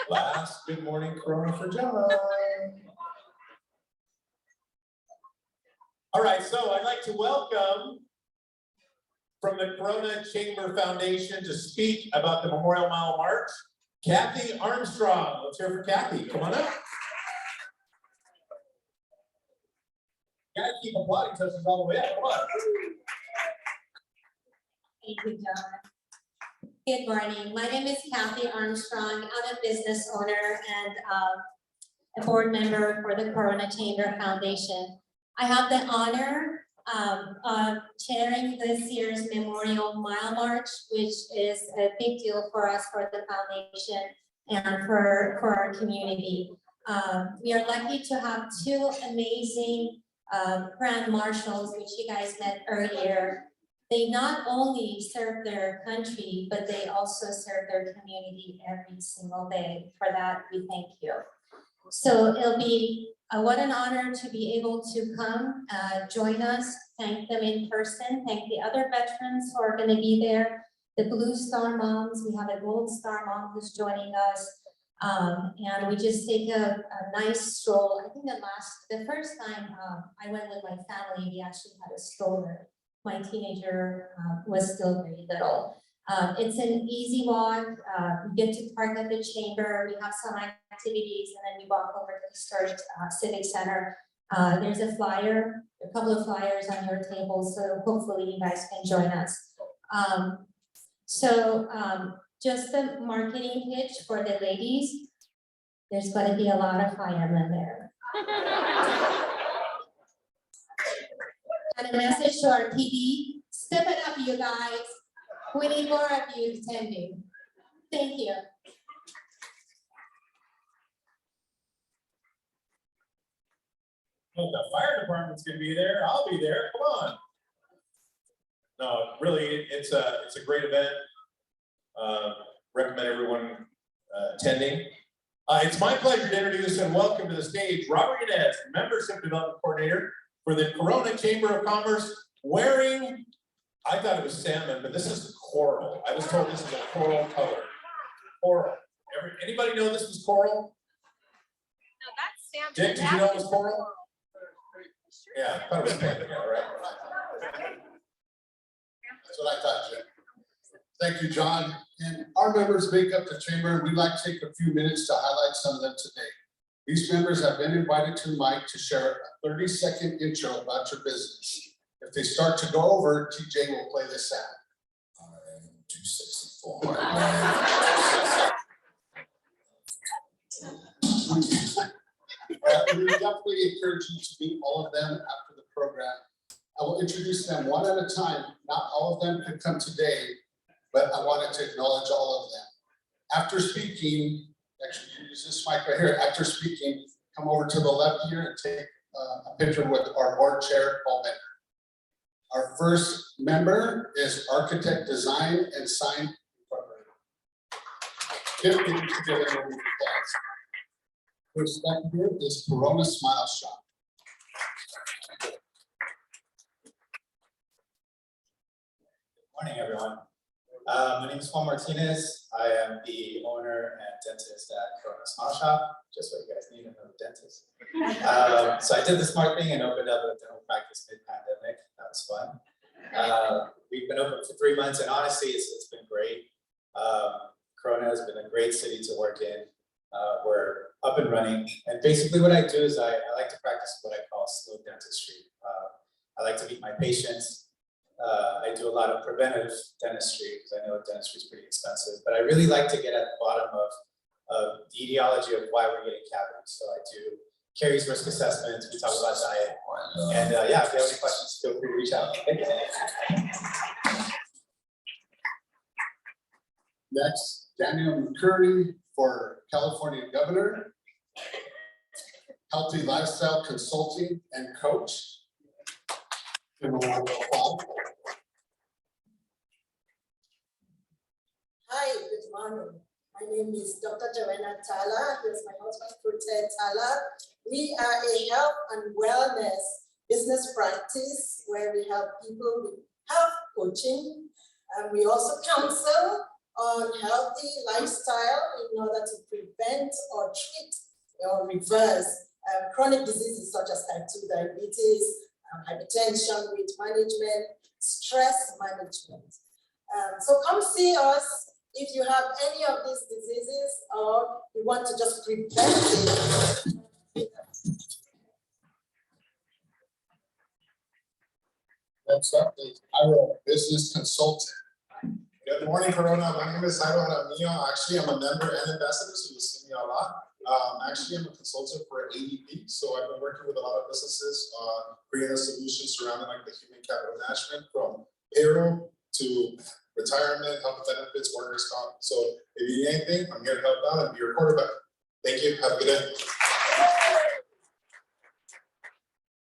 Last good morning Corona for John. All right, so I'd like to welcome from the Corona Chamber Foundation to speak about the Memorial Mile March, Kathy Armstrong. Let's hear for Kathy. Come on up. You gotta keep applauding so she's all the way up. Come on. Thank you, John. Good morning. My name is Kathy Armstrong. I'm a business owner and a board member for the Corona Chamber Foundation. I have the honor of chairing this year's Memorial Mile March, which is a big deal for us, for the foundation, and for our community. We are lucky to have two amazing grand marshals, which you guys met earlier. They not only serve their country, but they also serve their community every single day. For that, we thank you. So it'll be what an honor to be able to come join us, thank them in person, thank the other veterans who are going to be there, the Blue Star moms. We have a Gold Star mom who's joining us. And we just take a nice stroll. I think the first time I went with my family, we actually had a stroller. My teenager was still very little. It's an easy walk. We get to park at the chamber. We have some activities, and then we walk over to the historic Civic Center. There's a flyer, a couple of flyers on your table, so hopefully you guys can join us. Just the marketing pitch for the ladies. There's going to be a lot of firemen there. And a message to our PD, step it up, you guys. We need more of you attending. Thank you. Well, the fire department's gonna be there. I'll be there. Come on. No, really, it's a great event. Recommend everyone attending. It's my pleasure to introduce and welcome to the stage Robert Yanez, Membership Development Coordinator for the Corona Chamber of Commerce, wearing, I thought it was salmon, but this is coral. I was told this is a coral color. Coral. Anybody know this was coral? No, that's salmon. Dick, did you know it was coral? Yeah, I thought it was salmon, yeah, right. That's what I thought, Jim. Thank you, John. And our members make up the chamber, and we'd like to take a few minutes to highlight some of them today. These members have been invited to the mic to share a 30-second intro about your business. If they start to go over, TJ will play this sound. I am 264. We definitely encourage you to meet all of them after the program. I will introduce them one at a time. Not all of them could come today, but I wanted to acknowledge all of them. After speaking, actually use this mic right here. After speaking, come over to the left here and take a picture with our board chair, Paul Bender. Our first member is Architect Design and Sign Incorporated. First up here is Corona Smile Shop. Morning, everyone. My name is Juan Martinez. I am the owner and dentist at Corona Smile Shop, just what you guys need, another dentist. So I did the smart thing and opened up a dental practice mid-pandemic. That was fun. We've been open for 3 months, and honestly, it's been great. Corona has been a great city to work in. We're up and running, and basically what I do is I like to practice what I call slow dentistry. I like to meet my patients. I do a lot of preventive dentistry because I know dentistry is pretty expensive, but I really like to get at the bottom of the etiology of why we're getting cavities. So I do caries risk assessments, we talk about diet, and yeah, if you have any questions, feel free to reach out. Thank you. Next, Daniel McCurry for California Governor, Healthy Lifestyle Consulting and Coach. Hi, good morning. My name is Dr. Joanna Tala. Here's my husband, Kurte Tala. We are a health and wellness business practice where we help people with health coaching. And we also counsel on healthy lifestyle in order to prevent or treat or reverse chronic diseases such as type 2 diabetes, hypertension, weight management, stress management. So come see us if you have any of these diseases or you want to just prevent it. Next up is Ira, Business Consultant. Good morning, Corona. My name is Jairo Jaramillo. Actually, I'm a member and ambassador, so you'll see me a lot. Actually, I'm a consultant for ADP, so I've been working with a lot of businesses on creating solutions surrounding like the human capital management, from payroll to retirement, health benefits, workers' comp. So if you need anything, I'm here to help out and be your quarterback. Thank you. Have a good day.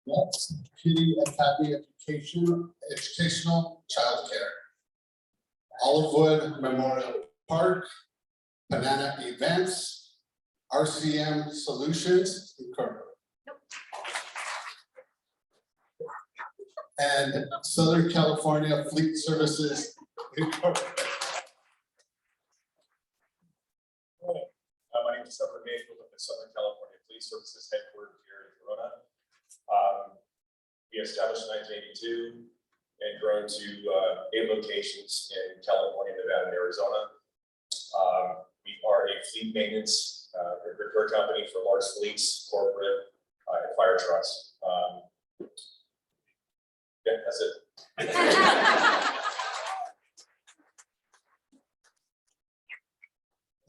Next, Kitty Academy Educational Childcare. Olivewood Memorial Park, Banana Events, RCM Solutions Incorporated. And Southern California Fleet Services Incorporated. My name is Zeller with the Southern California Fleet Services headquartered here in Corona. We established in 1982 and grown to 8 locations in California, Nevada, and Arizona. We are a fleet maintenance repair company for large fleets, corporate, and fire trucks. Yeah, that's it.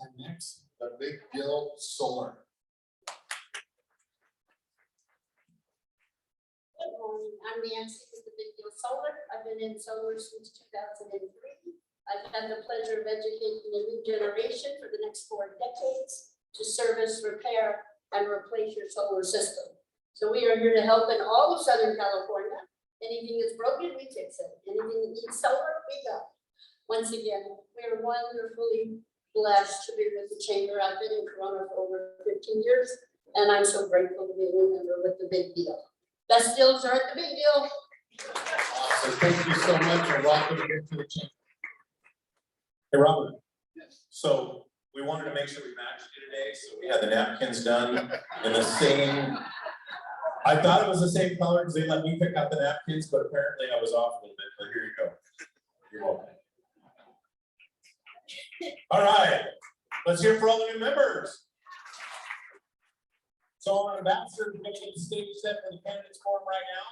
And next, the Big Bill Solar. Good morning, I'm Nancy with the Big Deal Solar. I've been in solar since 2003. I've had the pleasure of educating a new generation for the next 4 decades to service, repair, and replace your solar system. So we are here to help in all of Southern California. Anything that's broken, we fix it. Anything that needs solar, we go. Once again, we are wonderfully blessed to be with the chamber. I've been in Corona for over 15 years, and I'm so grateful to be a new member with the Big Deal. Best deals are at the Big Deal. So thank you so much and welcome here to the chamber. Hey, Robert. Yes. So we wanted to make sure we matched you today, so we had the napkins done in the same. I thought it was the same color because they let me pick out the napkins, but apparently I was off a little bit. But here you go. You're welcome. All right, let's hear for all the new members. So our ambassador is going to get the stage set for the candidates forum right now.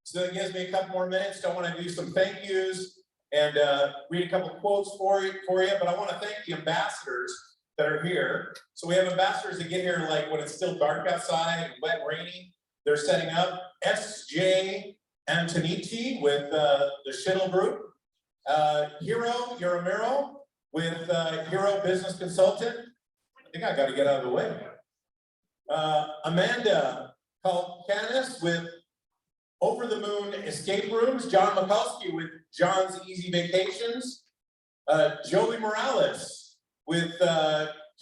So that gives me a couple more minutes. I want to do some thank yous and read a couple quotes for you. But I want to thank the ambassadors that are here. So we have ambassadors that get here like when it's still dark outside and wet, rainy. They're setting up. S.J. Antoniti with the Schittle Group. Hiro Uramiro with Hero Business Consultant. I think I got to get out of the way. Amanda Kalkanis with Over the Moon Escape Rooms, John Mikulski with John's Easy Vacations, Joey Morales with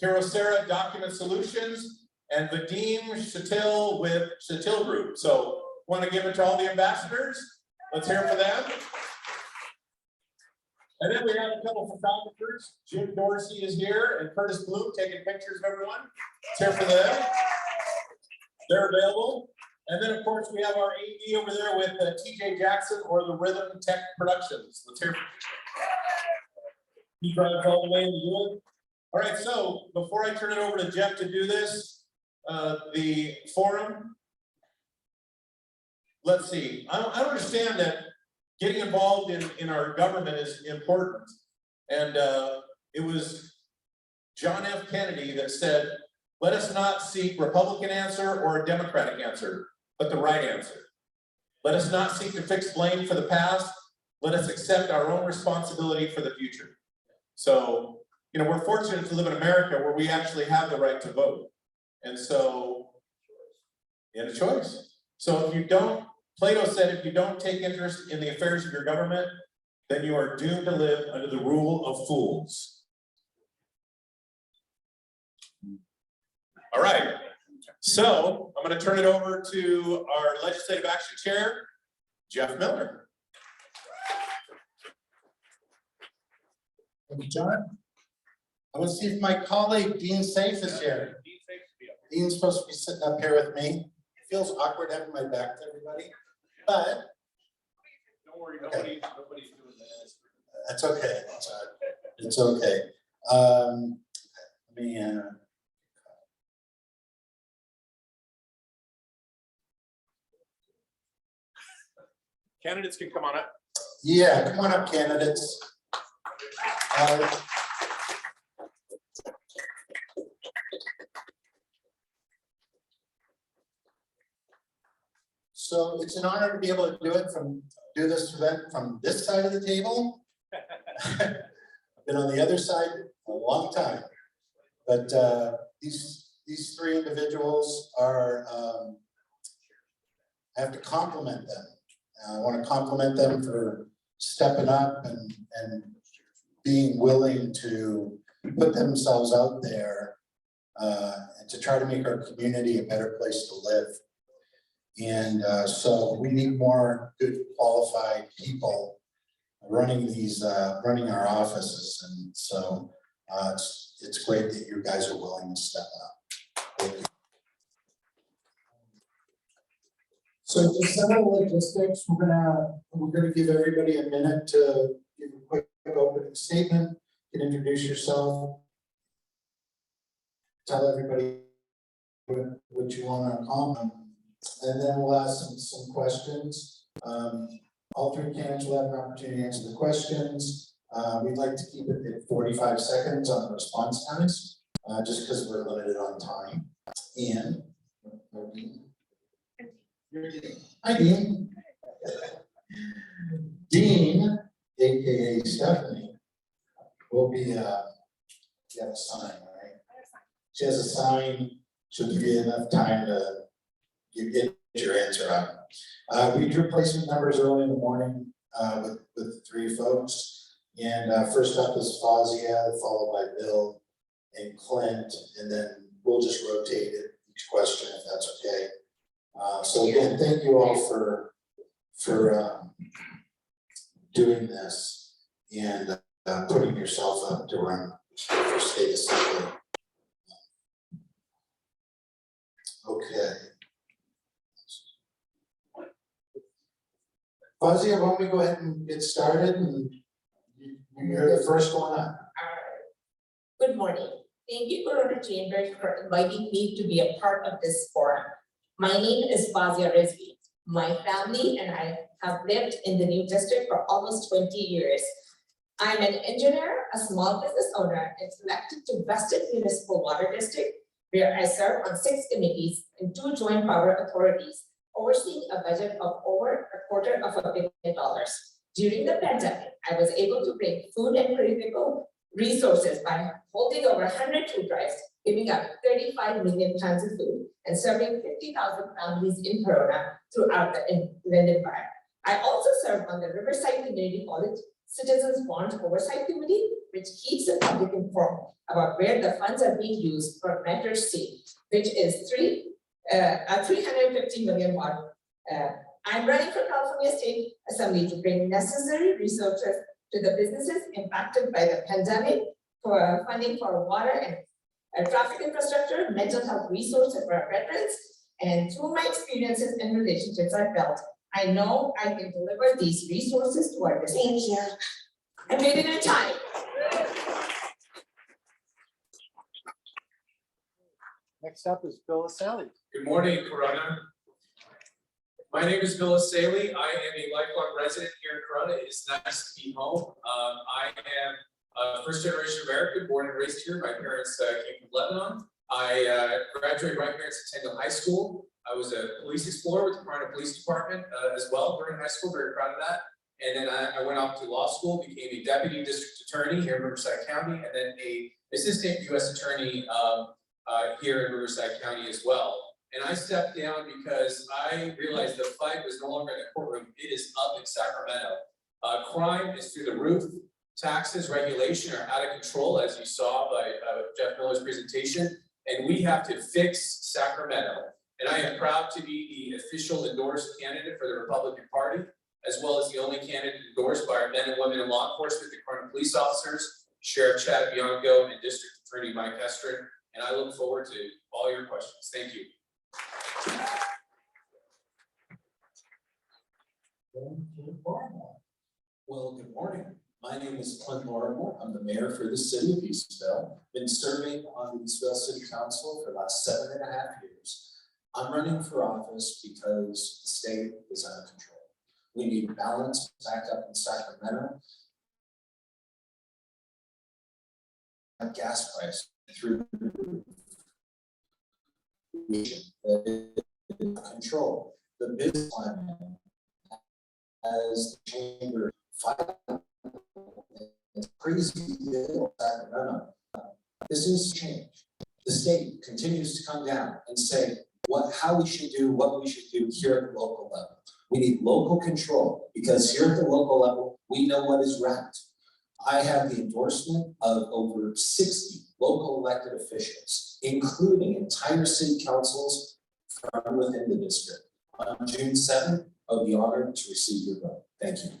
Carosera Document Solutions, and Vadim Shatil with Shatil Group. So want to give it to all the ambassadors. Let's hear it for them. And then we have a couple photographers. Jim Dorsey is here and Curtis Bloom taking pictures of everyone. Let's hear it for them. They're available. And then of course we have our AD over there with TJ Jackson or the Rhythm Tech Productions. Let's hear it. He drives all the way in the wood. All right, so before I turn it over to Jeff to do this, the forum, let's see. I understand that getting involved in our government is important. And it was John F. Kennedy that said, let us not seek Republican answer or a Democratic answer, but the right answer. Let us not seek to fix blame for the past. Let us accept our own responsibility for the future. So, you know, we're fortunate to live in America where we actually have the right to vote. And so, in a choice. So if you don't, Plato said, if you don't take interest in the affairs of your government, then you are doomed to live under the rule of fools. All right, so I'm going to turn it over to our Legislative Action Chair, Jeff Miller. Thank you, John. I want to see if my colleague Dean Safe is here. Dean's supposed to be sitting up here with me. It feels awkward having my back to everybody, but don't worry, nobody's doing this. That's okay. It's okay. Let me. Candidates can come on up. Yeah, come on up, candidates. So it's an honor to be able to do this event from this side of the table. I've been on the other side a long time, but these three individuals are. I have to compliment them. I want to compliment them for stepping up and being willing to put themselves out there and to try to make our community a better place to live. And so we need more good qualified people running running our offices. And so it's great that you guys are willing to step up. Thank you. So to settle logistics, we're gonna give everybody a minute to give a quick opening statement. You can introduce yourself. Tell everybody what you want to comment, and then we'll ask some questions. All three candidates will have an opportunity to answer the questions. We'd like to keep it at 45 seconds on the response times, just because we're limited on time. And hi, Dean. Dean, aka Stephanie, will be. You have a sign, right? She has a sign. She'll give you enough time to get your answer out. We drew placement numbers early in the morning with the three folks. And first up is Fazia, followed by Bill and Clint, and then we'll just rotate it each question if that's okay. So again, thank you all for doing this and putting yourself up to run for state assembly. Okay. Fazia, why don't we go ahead and get started, and you're the first one up. Good morning. Thank you, Corona Chamber, for inviting me to be a part of this forum. My name is Fazia Rizvi. My family and I have lived in the new district for almost 20 years. I'm an engineer, a small business owner, and elected to Vested Municipal Water District, where I serve on 6 committees and 2 joint power authorities, overseeing a budget of over $250 million. During the pandemic, I was able to bring food and critical resources by holding over 100 food drives, giving out 35 million tons of food, and serving 50,000 families in Corona throughout the inland empire. I also serve on the Riverside Community College Citizens Bond Oversight Committee, which keeps the public informed about where the funds are being used for Metro C, which is a 350 million won. I'm running for California State Assembly to bring necessary resources to the businesses impacted by the pandemic for funding for water and traffic infrastructure, mental health resources for our veterans, and through my experiences and relationships I built, I know I can deliver these resources to our business. I made it in time. Next up is Bill Asali. Good morning, Corona. My name is Bill Asali. I am a lifelong resident here in Corona. It is nice to be home. I am a first-generation American, born and raised here. My parents came from Lebanon. I graduated right here at Centennial High School. I was a police explorer with the Corona Police Department as well during high school. Very proud of that. And then I went off to law school, became a deputy district attorney here in Riverside County, and then a assistant U.S. attorney here in Riverside County as well. And I stepped down because I realized the fight was no longer in the courtroom, it is up in Sacramento. Crime is through the roof, taxes, regulation are out of control, as you saw by Jeff Miller's presentation, and we have to fix Sacramento. And I am proud to be the official endorsed candidate for the Republican Party, as well as the only candidate endorsed by our men and women in law enforcement, the Corona police officers, Sheriff Chad Bianco, and District Attorney Mike Estrin. And I look forward to all your questions. Thank you. Well, good morning. My name is Clint Lorimer. I'm the mayor for the city of Eastville. Been serving on the Eastville City Council for the last 7.5 years. I'm running for office because the state is out of control. We need balance back up in Sacramento. Gas price through control. The business climate as the chamber fight it's crazy bill Sacramento. This is change. The state continues to come down and say how we should do what we should do here at the local level. We need local control because here at the local level, we know what is right. I have the endorsement of over 60 local elected officials, including entire city councils from within the district. On June 7th, I'll be honored to receive your vote. Thank you.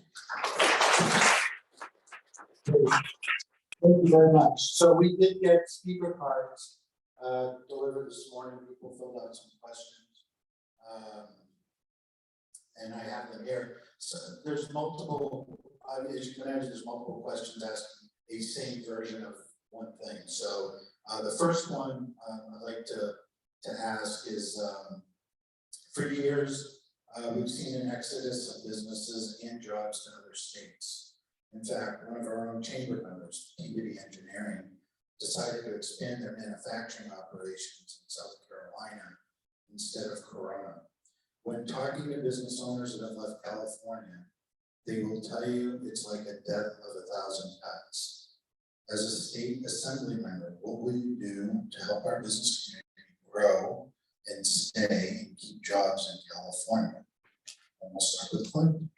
Thank you very much. So we did get speaker cards delivered this morning. People filled out some questions. And I have them here. So there's multiple, as you can imagine, there's multiple questions asking a same version of one thing. So the first one I'd like to ask is, for years, we've seen an exodus of businesses and jobs to other states. In fact, one of our own chamber members, Peabody Engineering, decided to expand their manufacturing operations in South Carolina instead of Corona. When talking to business owners that have left California, they will tell you it's like a death of 1,000 cuts. As a state assembly member, what will you do to help our business community grow and stay and keep jobs in California? And we'll start with Clint.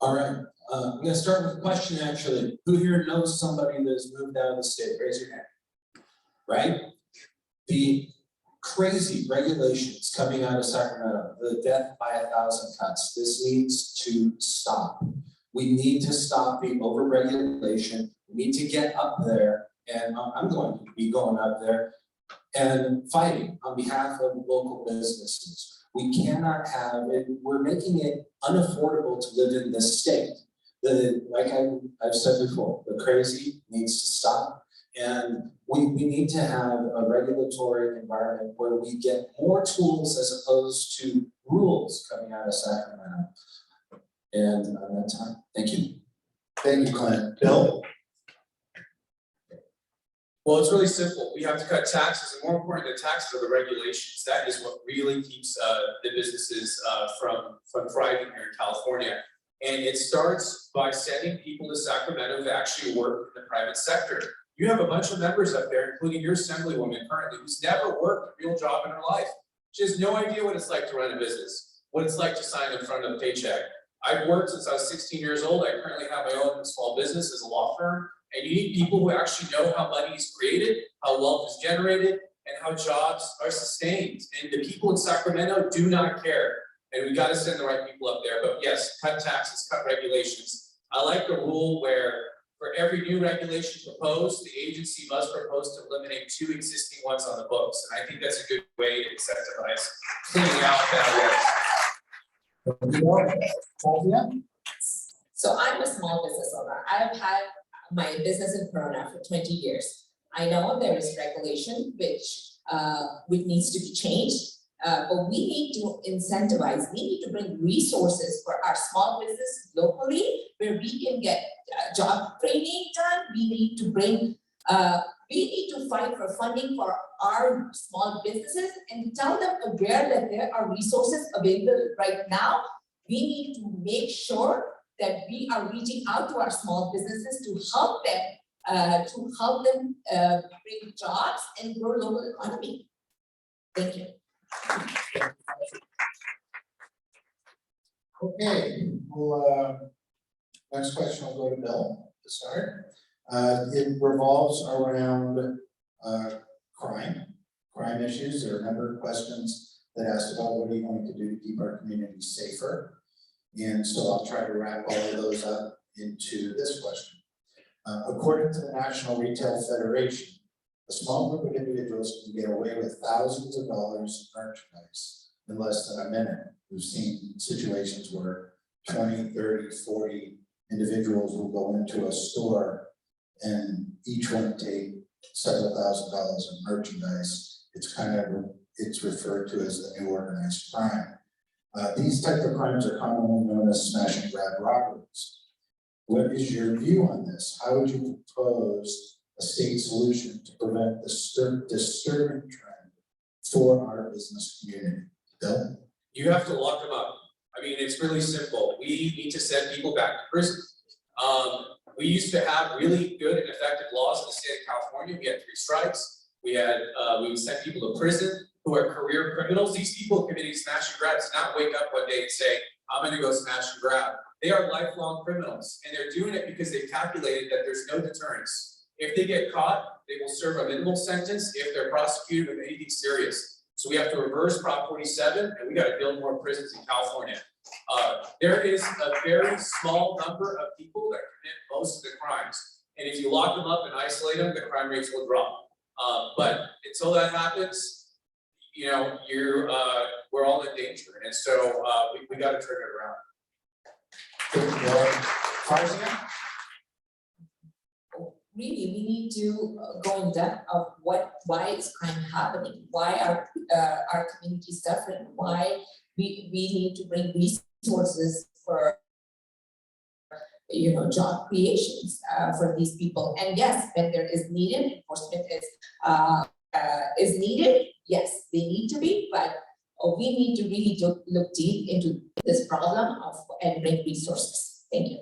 All right, I'm gonna start with a question actually. Who here knows somebody that's moved out of the state? Raise your hand. Right? The crazy regulations coming out of Sacramento, the death by 1,000 cuts. This needs to stop. We need to stop the overregulation. We need to get up there, and I'm going to be going up there and fighting on behalf of local businesses. We cannot have it, we're making it unaffordable to live in this state. Like I've said before, the crazy needs to stop. And we need to have a regulatory environment where we get more tools as opposed to rules coming out of Sacramento. And on that time, thank you. Thank you, Clint. Bill? Well, it's really simple. We have to cut taxes, and more important than taxes are the regulations. That is what really keeps the businesses from thriving here in California. And it starts by sending people to Sacramento to actually work in the private sector. You have a bunch of members up there, including your assemblywoman currently, who's never worked a real job in her life. She has no idea what it's like to run a business, what it's like to sign in front of a paycheck. I've worked since I was 16 years old. I currently have my own small business as a law firm. And you need people who actually know how money is created, how wealth is generated, and how jobs are sustained. And the people in Sacramento do not care. And we got to send the right people up there. But yes, cut taxes, cut regulations. I like the rule where for every new regulation proposed, the agency must propose to eliminate 2 existing ones on the books. And I think that's a good way to incentivize cleaning out that way. So I'm a small business owner. I've had my business in Corona for 20 years. I know there is regulation which needs to be changed, but we need to incentivize, we need to bring resources for our small business locally where we can get job training done. We need to bring, we need to fight for funding for our small businesses and tell them aware that there are resources available right now. We need to make sure that we are reaching out to our small businesses to help them bring jobs and grow local economy. Thank you. Okay, well, next question will go to Bill to start. It revolves around crime issues. There are a number of questions that ask about what are you going to do to keep our community safer. And so I'll try to wrap all of those up into this question. According to the National Retail Federation, a small group of individuals can get away with thousands of dollars in merchandise in less than a minute. We've seen situations where 20, 30, 40 individuals will go into a store and each one take several $1,000s in merchandise. It's referred to as the new organized crime. These types of crimes are commonly known as smash and grab robberies. What is your view on this? How would you propose a state solution to prevent the disturbing trend for our business community? Bill? You have to lock them up. I mean, it's really simple. We need to send people back to prison. We used to have really good and effective laws in the state of California. We had 3 strikes. We would send people to prison who are career criminals. These people committing smash and grabs not wake up one day and say, I'm gonna go smash and grab. They are lifelong criminals, and they're doing it because they've calculated that there's no deterrence. If they get caught, they will serve a minimal sentence if they're prosecuted with anything serious. So we have to reverse Prop 47, and we gotta build more prisons in California. There is a very small number of people that commit most of the crimes. And if you lock them up and isolate them, the crime rates will drop. But until that happens, you know, we're all in danger. And so we gotta turn it around. Really, we need to go in depth of why is crime happening? Why are our communities suffering? Why we need to bring resources for, you know, job creations for these people. And yes, when there is needed, enforcement is needed. Yes, they need to be, but we need to really look deep into this problem and bring resources. Thank you.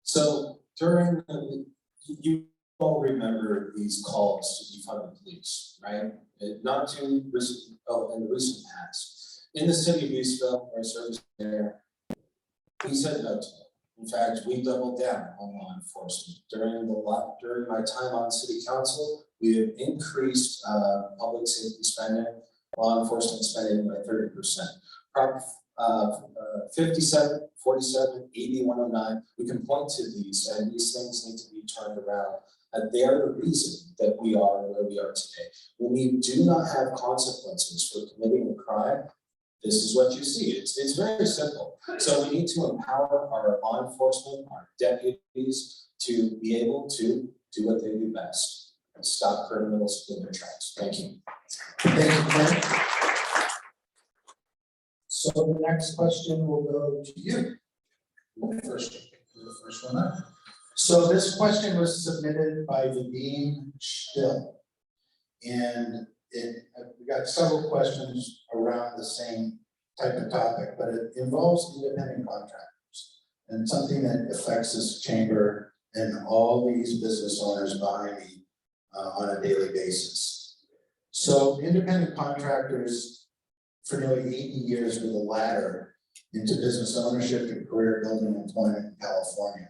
So during you all remember these calls to defund the police, right? Not too recent, in the recent past. In the city of Eastville, our service there, we said no to it. In fact, we doubled down on law enforcement. During my time on city council, we have increased public safety spending, law enforcement spending by 30%. Prop 57, 47, 80, 109, we can point to these, and these things need to be turned around. And they are the reason that we are where we are today. When we do not have consequences for committing a crime, this is what you see. It's very simple. So we need to empower our law enforcement, our deputies, to be able to do what they do best and stop criminals in their tracks. Thank you. Thank you, Frank. So the next question will go to you. The first one up. So this question was submitted by Vadine Still. And we got several questions around the same type of topic, but it involves independent contractors. And something that affects this chamber and all these business owners behind me on a daily basis. So independent contractors for nearly 80 years with a ladder into business ownership and career building employment in California.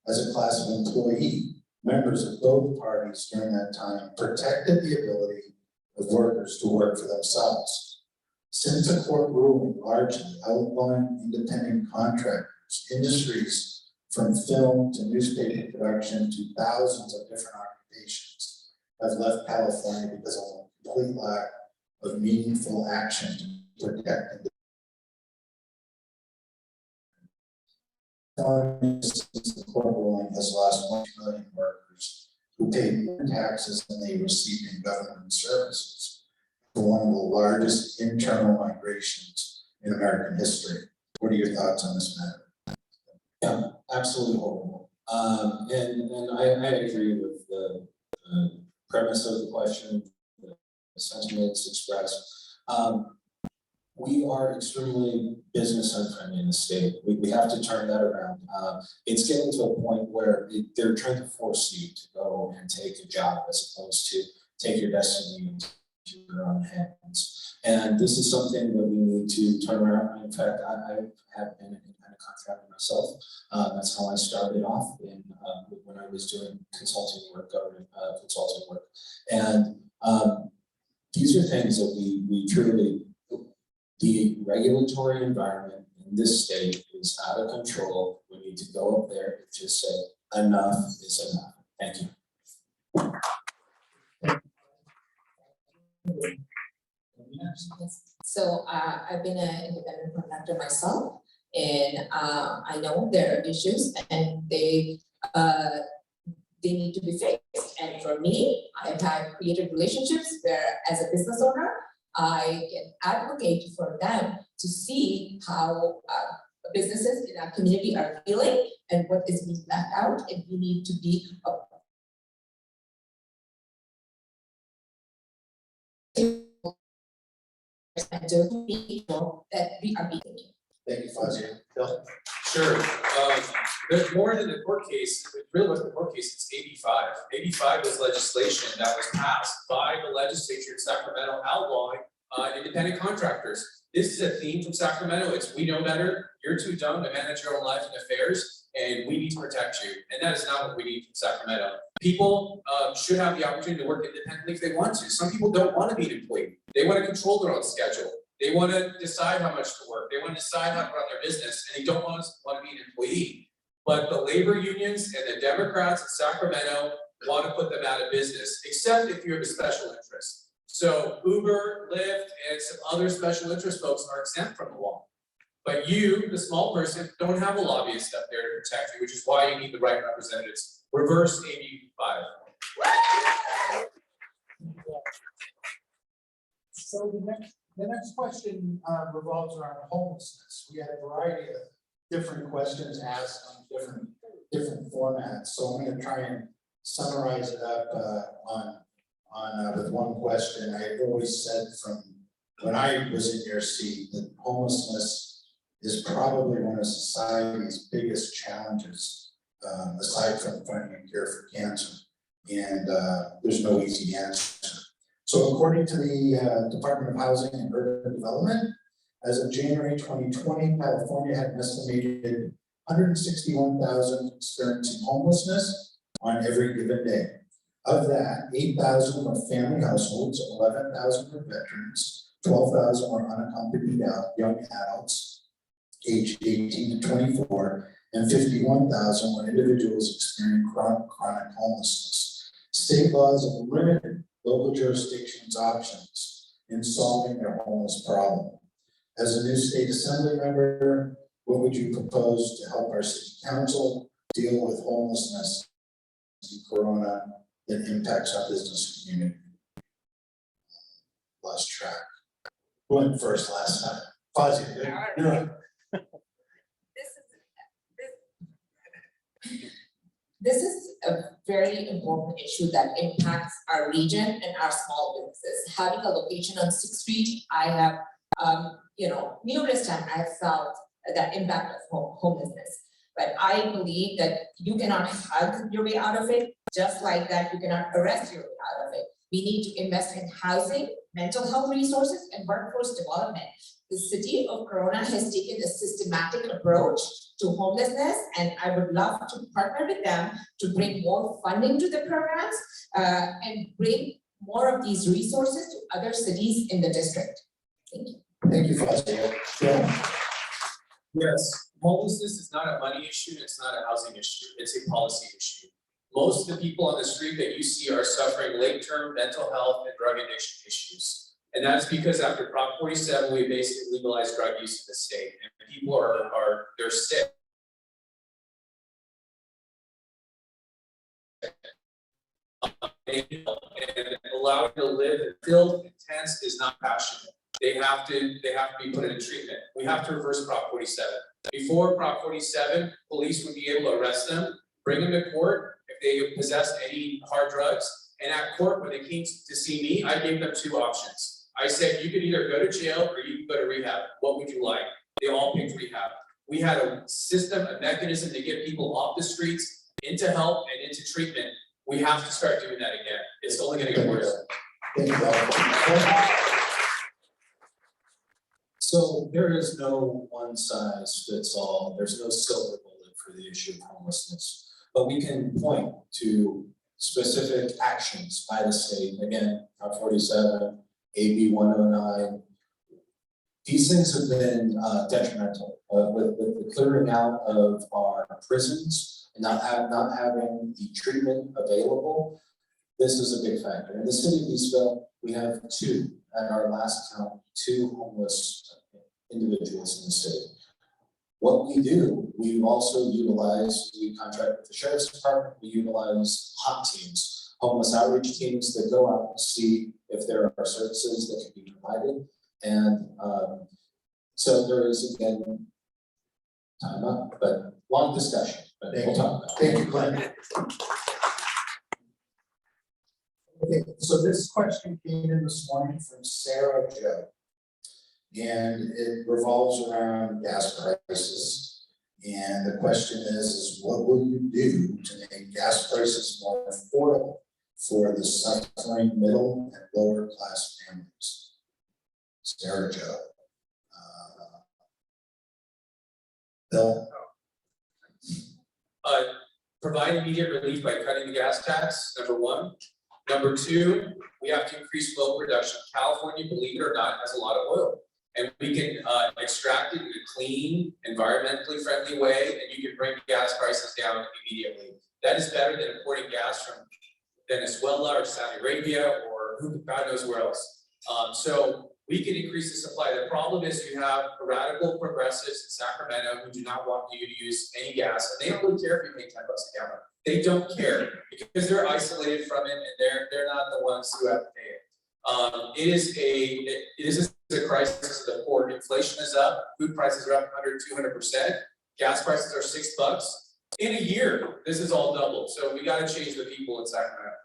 As a class of employee, members of both parties during that time protected the ability of workers to work for themselves. Since a court ruling largely outlawing independent contractors, industries from film to newspaper production to thousands of different occupations have left California because of a complete lack of meaningful action to protect the court ruling has lost 1 million workers who paid more taxes than they received in government services for one of the largest internal migrations in American history. What are your thoughts on this matter? Yeah, absolutely horrible. And I agree with the premise of the question, the sentiments expressed. We are extremely business unfriendly in the state. We have to turn that around. It's getting to a point where they're trying to force you to go and take a job as opposed to take your destiny into your own hands. And this is something that we need to turn around. In fact, I have been an independent contractor myself. That's how I started off when I was doing consulting work, government consulting work. And these are things that we truly, the regulatory environment in this state is out of control. We need to go up there and just say, enough is enough. Thank you. So I've been an independent contractor myself, and I know there are issues and they need to be fixed. And for me, I've had created relationships where, as a business owner, I can advocate for them to see how businesses in our community are feeling and what is being left out, and we need to be and to people that we are being. Thank you, Fazia. Bill? Sure. There's more than the court case. It really wasn't the court case, it's 85. 85 was legislation that was passed by the legislature in Sacramento outlawing independent contractors. This is a theme from Sacramento. It's we know better, you're too dumb to manage your own life and affairs, and we need to protect you. And that is not what we need from Sacramento. People should have the opportunity to work independently if they want to. Some people don't want to be an employee. They want to control their own schedule. They want to decide how much to work. They want to decide how to run their business, and they don't want to be an employee. But the labor unions and the Democrats in Sacramento want to put them out of business, except if you have a special interest. So Uber, Lyft, and some other special interest folks are exempt from the law. But you, the small person, don't have a lobbyist up there to protect you, which is why you need the right representatives. Reverse 85. So the next question revolves around homelessness. We had a variety of different questions asked on different formats. So I'm going to try and summarize it up with one question. I've always said from when I was in your seat that homelessness is probably one of society's biggest challenges, aside from finding a cure for cancer. And there's no easy answer. So according to the Department of Housing and Urban Development, as of January 2020, California had an estimated 161,000 experiencing homelessness on every given day. Of that, 8,000 were family households, 11,000 were veterans, 12,000 were unaccompanied young adults aged 18 to 24, and 51,000 were individuals experiencing chronic homelessness. State laws have limited local jurisdictions' options in solving their homeless problem. As a new state assembly member, what would you propose to help our city council deal with homelessness in Corona that impacts our business community? Lost track. Who went first last time? Fazia, you're up. This is a very important issue that impacts our region and our small businesses. Having a location on 6th Street, I have Numerous times I have felt the impact of homelessness. But I believe that you cannot hug your way out of it, just like that you cannot arrest your way out of it. We need to invest in housing, mental health resources, and workforce development. The city of Corona has taken a systematic approach to homelessness, and I would love to partner with them to bring more funding to the programs and bring more of these resources to other cities in the district. Thank you. Thank you, Fazia. Yeah. Yes, homelessness is not a money issue, it's not a housing issue, it's a policy issue. Most of the people on the street that you see are suffering late-term mental health and drug addiction issues. And that's because after Prop 47, we basically legalized drug use in the state, and people they're sick. And allowing them to live in filled intense is not passionate. They have to be put in treatment. We have to reverse Prop 47. Before Prop 47, police would be able to arrest them, bring them to court if they possessed any hard drugs. And at court, when they came to see me, I gave them two options. I said, you could either go to jail or you can go to rehab. What would you like? They all picked rehab. We had a system, a mechanism to get people off the streets, into help and into treatment. We have to start doing that again. It's only gonna get worse. Thank you, Bob. So there is no one size fits all. There's no silver bullet for the issue of homelessness. But we can point to specific actions by the state. Again, Prop 47, AB 109. These things have been detrimental with the clearing out of our prisons and not having the treatment available. This is a big factor. In the city of Eastville, we have at our last count, 2 homeless individuals in the city. What we do, we contract with the Sheriff's Department, we utilize HOT teams, homeless outreach teams that go out and see if there are services that can be provided. And so there is, again, time up, but long discussion, but we'll talk about it. Thank you, Glenn. Okay, so this question came in this morning from Sarah Joe. And it revolves around gas prices. And the question is what will you do to make gas prices more affordable for the suffering middle and lower class families? Sarah Joe. Bill? Provide immediate relief by cutting the gas tax, number 1. Number 2, we have to increase oil production. California, believe it or not, has a lot of oil. And we can extract it in a clean, environmentally friendly way, and you can bring gas prices down immediately. That is better than importing gas from Venezuela or Saudi Arabia or God knows where else. So we can increase the supply. The problem is you have radical progressives in Sacramento who do not want you to use any gas, and they don't really care if you pay $10 a gallon. They don't care because they're isolated from it, and they're not the ones who have to pay it. It is a crisis of the poor. Inflation is up, food prices are up 100–200%, gas prices are $6. In a year, this is all doubled. So we got to change the people in Sacramento.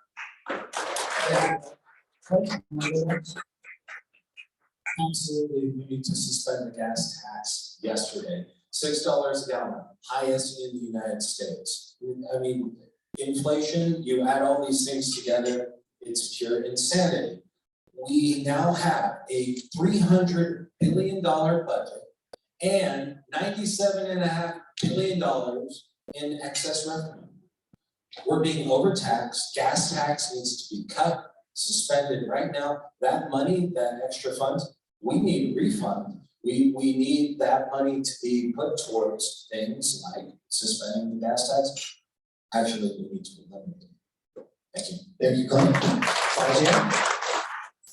Absolutely, we need to suspend the gas tax yesterday. $6 a gallon, highest in the United States. I mean, inflation, you add all these things together, it's pure insanity. We now have a $300 billion budget and $97.5 billion in excess revenue. We're being overtaxed. Gas tax needs to be cut, suspended right now. That money, that extra funds, we need refund. We need that money to be put towards things like suspending the gas tax. Actually, we need to eliminate it. Thank you. Thank you, Glenn.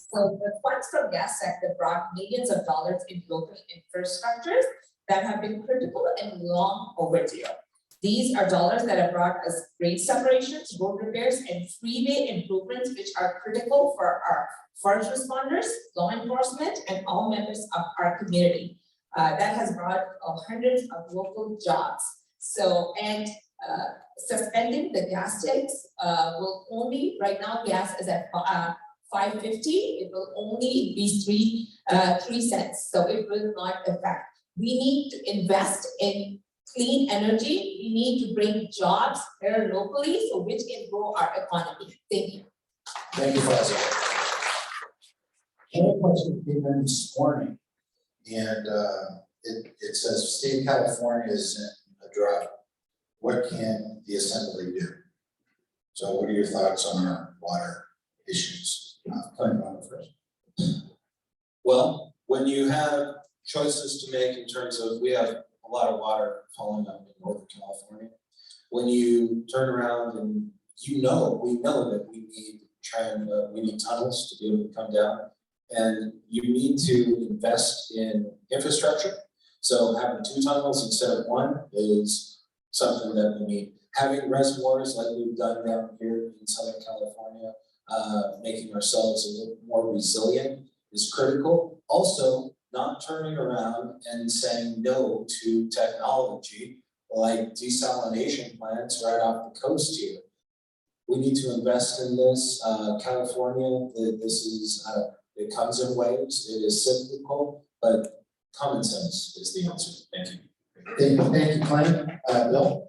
So the funds from gas sector brought millions of dollars in local infrastructures that have been critical and long overdue. These are dollars that have brought us grade separations, road repairs, and freeway improvements, which are critical for our first responders, law enforcement, and all members of our community. That has brought hundreds of local jobs. So, and suspending the gas tax will only, right now gas is at 5.50, it will only be 3 cents, so it will not affect. We need to invest in clean energy, we need to bring jobs here locally, so which can grow our economy. Thank you. Thank you, Fazia. One question came in this morning, and it says, state of California is in a drought. What can the assembly do? So what are your thoughts on our water issues? Clint, on first. Well, when you have choices to make in terms of, we have a lot of water falling up in Northern California. When you turn around and we know that we need tunnels to be able to come down, and you need to invest in infrastructure. So having 2 tunnels instead of 1 is something that we need. Having reservoirs like we've done down here in Southern California, making ourselves a little more resilient is critical. Also, not turning around and saying no to technology like desalination plants right off the coast here. We need to invest in this. California, this is, it comes in waves, it is cyclical, but common sense is the answer. Thank you. Thank you, Clint. Bill?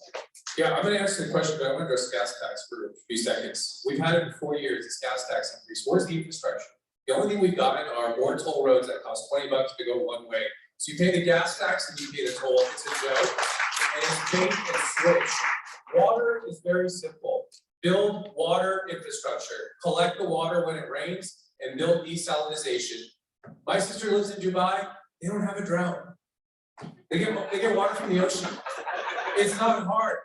Yeah, I'm gonna answer the question, but I want to address gas tax for a few seconds. We've had it for 4 years, this gas tax increase. Where's the infrastructure? The only thing we've gotten are more toll roads that cost $20 to go one way. So you pay the gas tax and you pay the toll. It's a joke. And it's bait and switch. Water is very simple. Build water infrastructure. Collect the water when it rains and build desalination. My sister lives in Dubai. They don't have a drought. They get water from the ocean. It's not hard.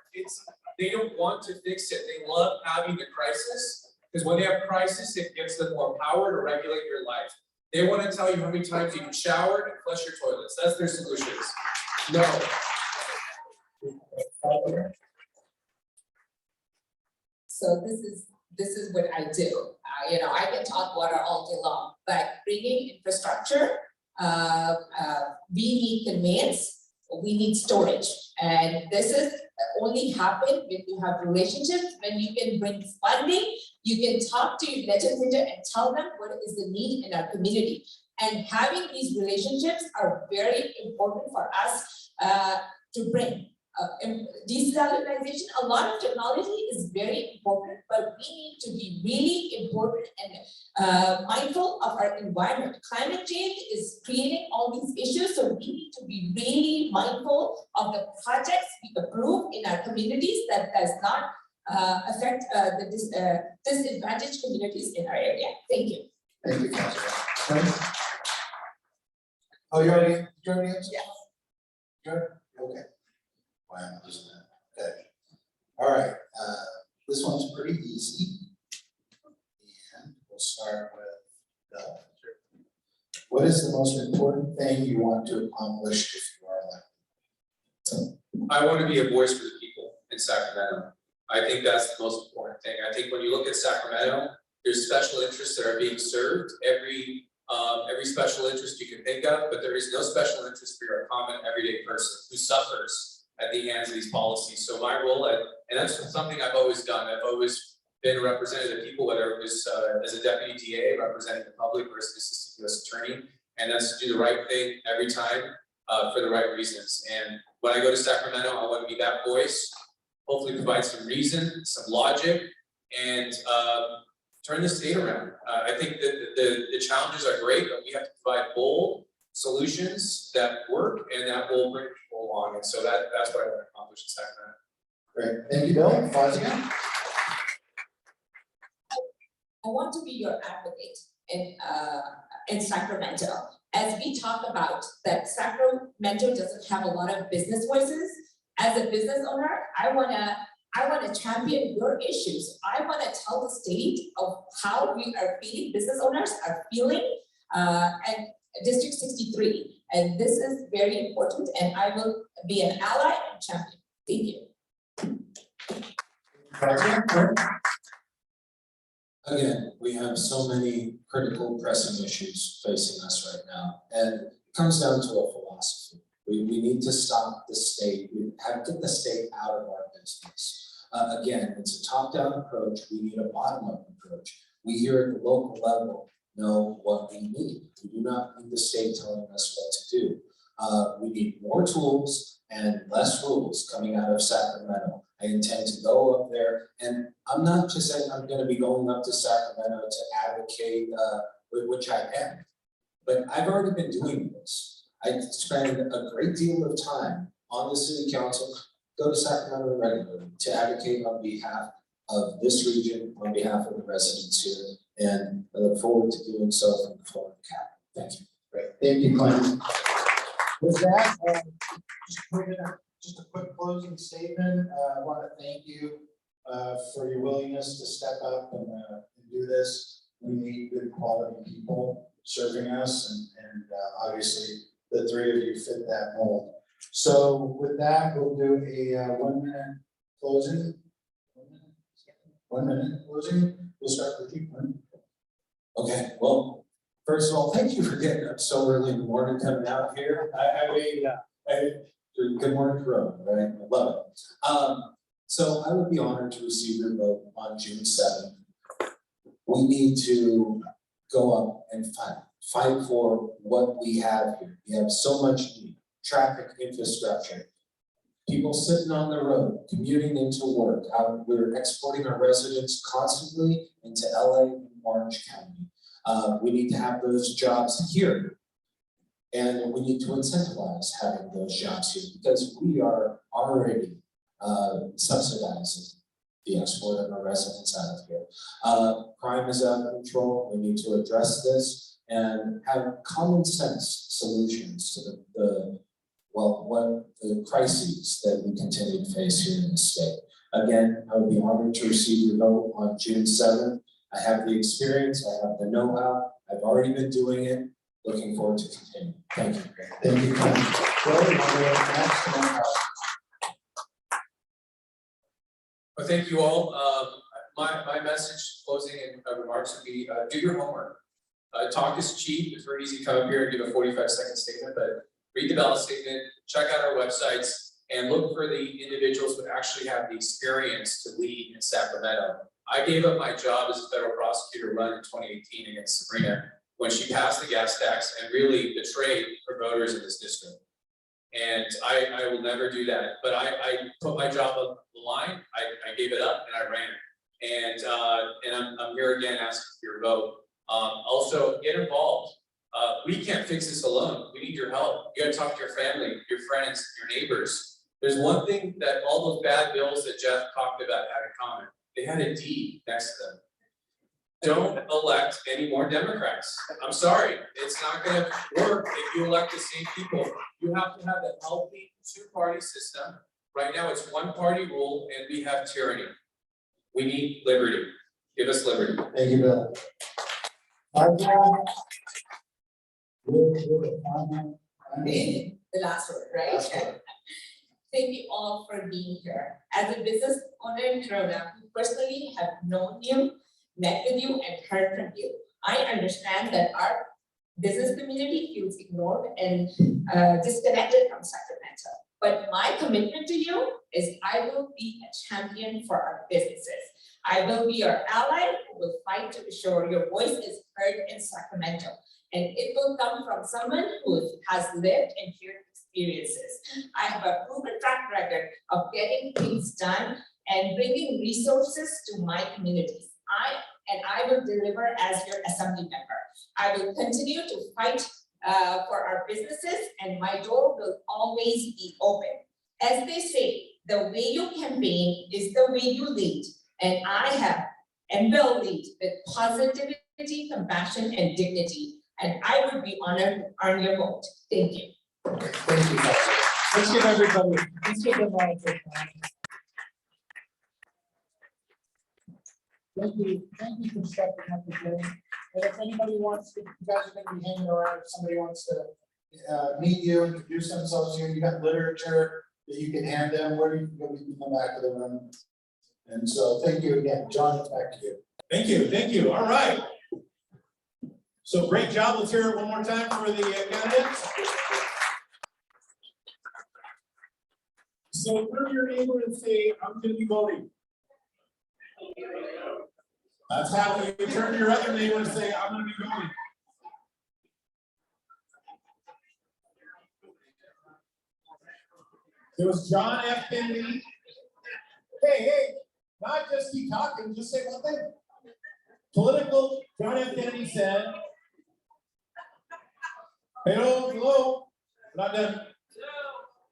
They don't want to fix it. They love having the crisis, because when they have crisis, it gives them more power to regulate your life. They want to tell you how many times you can shower and flush your toilets. That's their solutions. No. So this is what I do. I can talk water all day long, but bringing infrastructure, we need conveyance, we need storage, and this is only happen when you have relationships, when you can bring funding, you can talk to your legislator and tell them what is the need in our community. And having these relationships are very important for us to bring. Desalination, a lot of technology is very important, but we need to be really important and mindful of our environment. Climate change is creating all these issues, so we need to be really mindful of the projects we approve in our communities that does not affect the disadvantaged communities in our area. Thank you. Thank you, Councilor. Oh, you already answered? Yes. You're okay. Why am I losing that? Okay. All right. This one's pretty easy. And we'll start with Bill. What is the most important thing you want to accomplish if you are elected? I want to be a voice for the people in Sacramento. I think that's the most important thing. I think when you look at Sacramento, there's special interests that are being served. Every special interest you can think of, but there is no special interest for your common everyday person who suffers at the hands of these policies. So my role, and that's something I've always done. I've always been a representative of people, whether it was as a deputy DA representing the public or as an assistant U.S. attorney, and that's to do the right thing every time for the right reasons. And when I go to Sacramento, I want to be that voice, hopefully provide some reason, some logic, and turn the state around. I think that the challenges are great, but we have to provide bold solutions that work and that will bring people along. And so that's what I want to accomplish in Sacramento. Great, thank you, Bill. Fazia? I want to be your advocate in Sacramento. As we talk about that Sacramento doesn't have a lot of business voices. As a business owner, I wanna champion your issues. I wanna tell the state of how we are feeling, business owners are feeling, and District 63. And this is very important, and I will be an ally and champion. Thank you. Again, we have so many critical pressing issues facing us right now, and it comes down to a philosophy. We need to stop the state. We have to get the state out of our business. Again, it's a top-down approach. We need a bottom-up approach. We here at the local level know what we need. We do not need the state telling us what to do. We need more tools and less rules coming out of Sacramento. I intend to go up there, and I'm not just saying I'm gonna be going up to Sacramento to advocate, which I am, but I've already been doing this. I spend a great deal of time on the city council, go to Sacramento regularly to advocate on behalf of this region, on behalf of the residents here, and I look forward to doing so from the floor of the Capitol. Thank you. Great, thank you, Clinton. With that, just a quick closing statement. I want to thank you for your willingness to step up and do this. We need good quality people serving us, and obviously the three of you fit that mold. So with that, we'll do a 1 minute closing. 1 minute closing. We'll start with you, Clinton. Okay, well, first of all, thank you for getting up so early in the morning coming out here. Good morning, Corona, right? I love it. So I would be honored to receive your vote on June 7th. We need to go up and fight for what we have here. We have so much need, traffic infrastructure, people sitting on the road, commuting into work. We're exporting our residents constantly into LA and Orange County. We need to have those jobs here. And we need to incentivize having those jobs here because we are already subsidizing the export of our residents out of here. Crime is out of control. We need to address this and have common sense solutions to the crises that we continue to face here in the state. Again, I would be honored to receive your vote on June 7th. I have the experience, I have the know-how, I've already been doing it. Looking forward to continuing. Thank you. Thank you, Clinton. Well, thank you all. My message closing and remarks would be do your homework. Talk is cheap. It's very easy to come up here and give a 45-second statement, but read the ballot statement, check out our websites, and look for the individuals who actually have the experience to lead in Sacramento. I gave up my job as a federal prosecutor run in 2018 against Sabrina when she passed the gas tax and really betrayed her voters in this district. And I will never do that. But I put my job on the line, I gave it up and I ran. And I'm here again asking for your vote. Also, get involved. We can't fix this alone. We need your help. You gotta talk to your family, your friends, your neighbors. There's one thing that all those bad bills that Jeff talked about had in common. They had a D next to them. Don't elect any more Democrats. I'm sorry, it's not gonna work if you elect the same people. You have to have a healthy two-party system. Right now, it's one-party rule and we have tyranny. We need liberty. Give us liberty. Thank you, Bill. The last word, right? Thank you all for being here. As a business owner in Corona, who personally have known you, met with you, and heard from you, I understand that our business community feels ignored and disconnected from Sacramento. But my commitment to you is I will be a champion for our businesses. I will be your ally who will fight to ensure your voice is heard in Sacramento. And it will come from someone who has lived and shared experiences. I have a proven track record of getting things done and bringing resources to my communities. I will deliver as your assembly member. I will continue to fight for our businesses, and my door will always be open. As they say, the way you campaign is the way you lead. And I have and will lead with positivity, compassion, and dignity. And I would be honored to earn your vote. Thank you. Thank you, guys. Let's give everybody, let's give them all a quick round. Thank you for stepping up again. And if anybody wants to, you guys are gonna be hanging around, if somebody wants to meet you, introduce themselves to you, you got literature that you can hand them, where you can go, you can come back to the room. And so thank you again. John, it's back to you. Thank you. All right. So great job. Let's hear it one more time for the candidates. So turn to your neighbor and say, I'm gonna be voting. That's how you turn your other neighbor and say, I'm gonna be going. It was John F. Kennedy. Hey, not just keep talking, just say one thing. John F. Kennedy said, hello, we're not done.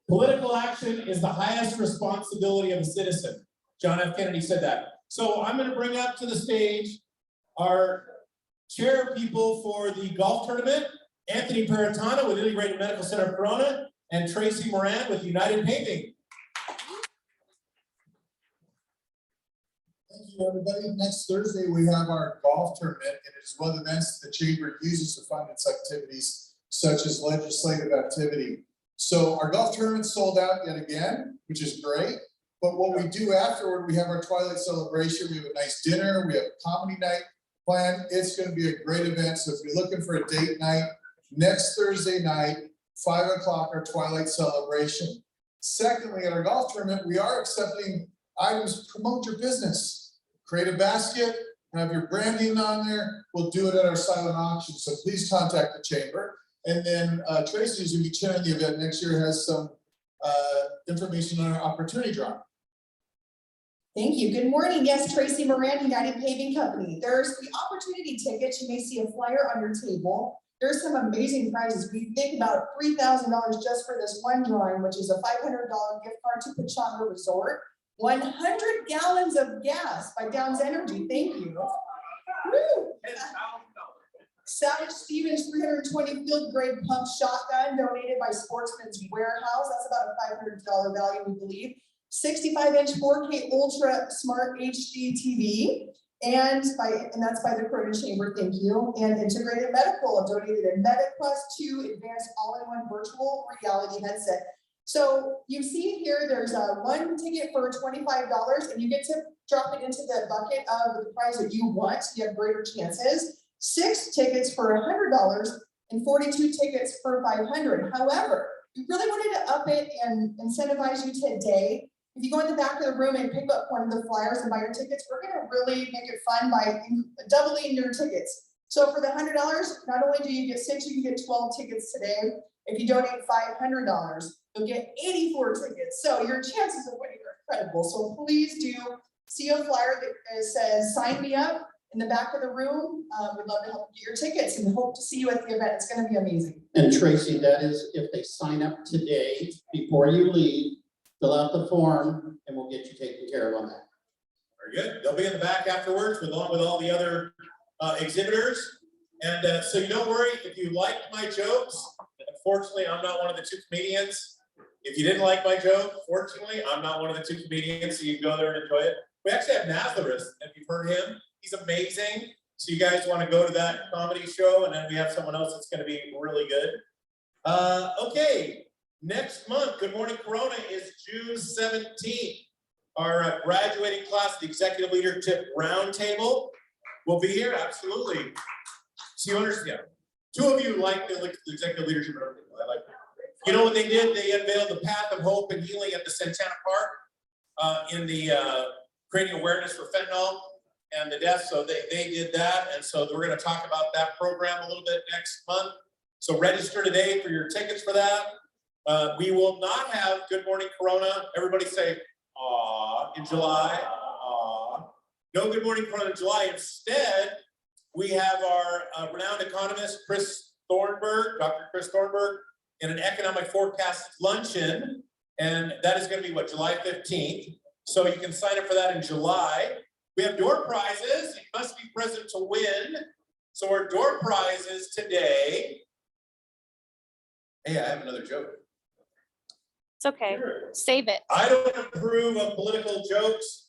Political action is the highest responsibility of a citizen. John F. Kennedy said that. So I'm gonna bring up to the stage our chair people for the golf tournament, Anthony Peritano with Integrated Medical Center Corona, and Tracy Moran with United Paving. Thank you, everybody. Next Thursday, we have our golf tournament, and it is one of the events the chamber uses to fund its activities, such as legislative activity. So our golf tournament sold out yet again, which is great. But what we do afterward, we have our Twilight celebration. We have a nice dinner. We have a comedy night planned. It's going to be a great event. So if you're looking for a date night, next Thursday night, 5 o'clock, our Twilight celebration. Secondly, at our golf tournament, we are accepting items to promote your business. Create a basket, have your branding on there. We'll do it at our silent auction. So please contact the chamber. And then Tracy, who's going to be chairing the event next year, has some information on our opportunity draw. Thank you. Good morning. Yes, Tracy Moran, United Paving Company. There's the opportunity tickets. You may see a flyer on your table. There's some amazing prizes. We think about $3,000 just for this one drawing, which is a $500 gift card to Pechanga Resort. 100 gallons of gas by Downs Energy. Thank you. Woo. Savage Stevens 320 field grade pump shotgun donated by Sportsman's Warehouse. That's about a $500 value, we believe. 65-inch 4K Ultra Smart HD TV. And that's by the Corona Chamber, thank you. And Integrated Medical donated a MetaQuest 2 advanced all-in-one virtual reality headset. So you see here, there's one ticket for $25, and you get to drop it into the bucket of the prize that you want. You have greater chances. 6 tickets for $100 and 42 tickets for $500. However, we really wanted to up it and incentivize you today. If you go in the back of the room and pick up one of the flyers and buy your tickets, we're going to really make it fun by doubling your tickets. So for the $100, not only do you get 6, you can get 12 tickets today. If you donate $500, you'll get 84 tickets. So your chances of winning are incredible. So please do see a flyer that says "Sign me up" in the back of the room. We'd love to help you get your tickets and hope to see you at the event. It's going to be amazing. And Tracy, that is if they sign up today before you leave. Fill out the form and we'll get you taken care of on that. Very good. They'll be in the back afterwards along with all the other exhibitors. And so you don't worry if you liked my jokes. Unfortunately, I'm not one of the 2 comedians. If you didn't like my joke, fortunately, I'm not one of the 2 comedians, so you can go there and enjoy it. We actually have Nazareth, if you've heard him. He's amazing. So you guys want to go to that comedy show, and then we have someone else that's going to be really good. Okay. Next month, Good Morning Corona is June 17th. Our graduating class, the Executive Leadership Roundtable, will be here, absolutely. So you understand, 2 of you like the Executive Leadership Roundtable. I like that. You know what they did? They unveiled the path of hope and healing at the Santana Park in the creating awareness for fentanyl and the deaths. So they did that. And so we're going to talk about that program a little bit next month. So register today for your tickets for that. We will not have Good Morning Corona. Everybody say, "Aw," in July. Aw. No Good Morning Corona in July. Instead, we have our renowned economist, Chris Thornburg, Dr. Chris Thornburg, in an economic forecast luncheon. And that is going to be July 15th. So you can sign up for that in July. We have door prizes. You must be present to win. So our door prizes today. Hey, I have another joke. It's okay. Save it. I don't approve of political jokes.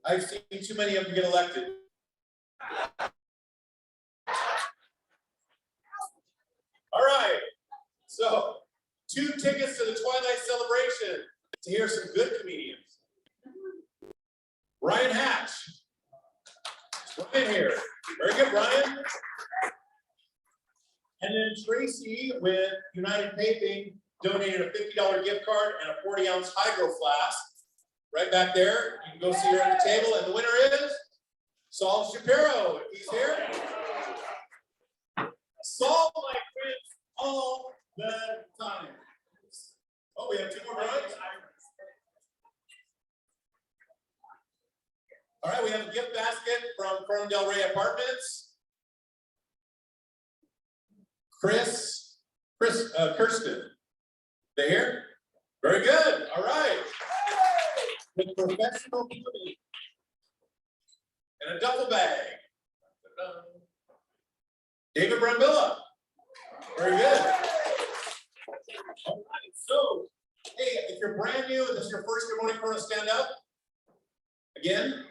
I've seen too many of them get elected. All right. So 2 tickets to the Twilight celebration to hear some good comedians. Ryan Hatch. Ryan here. Very good, Ryan. And then Tracy with United Paving donated a $50 gift card and a 40-ounce hydro flask. Right back there. You can go see her at the table. And the winner is Saul Shapiro, he's here. Saul, my friends, all the time. Oh, we have two more brothers. All right, we have a gift basket from Coronel Del Rey Apartments. Kirsten, they here? Very good, all right. With professional beauty. And a duffel bag. David Brambilla. Very good. All right, so, hey, if you're brand new and this is your first Good Morning Corona, stand up. Again.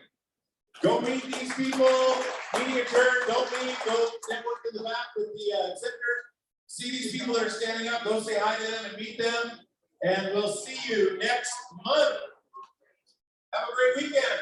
Go meet these people, meeting adjourned, don't leave, go network in the back with the exhibitor. See these people that are standing up, go say hi to them and meet them. And we'll see you next month. Have a great weekend.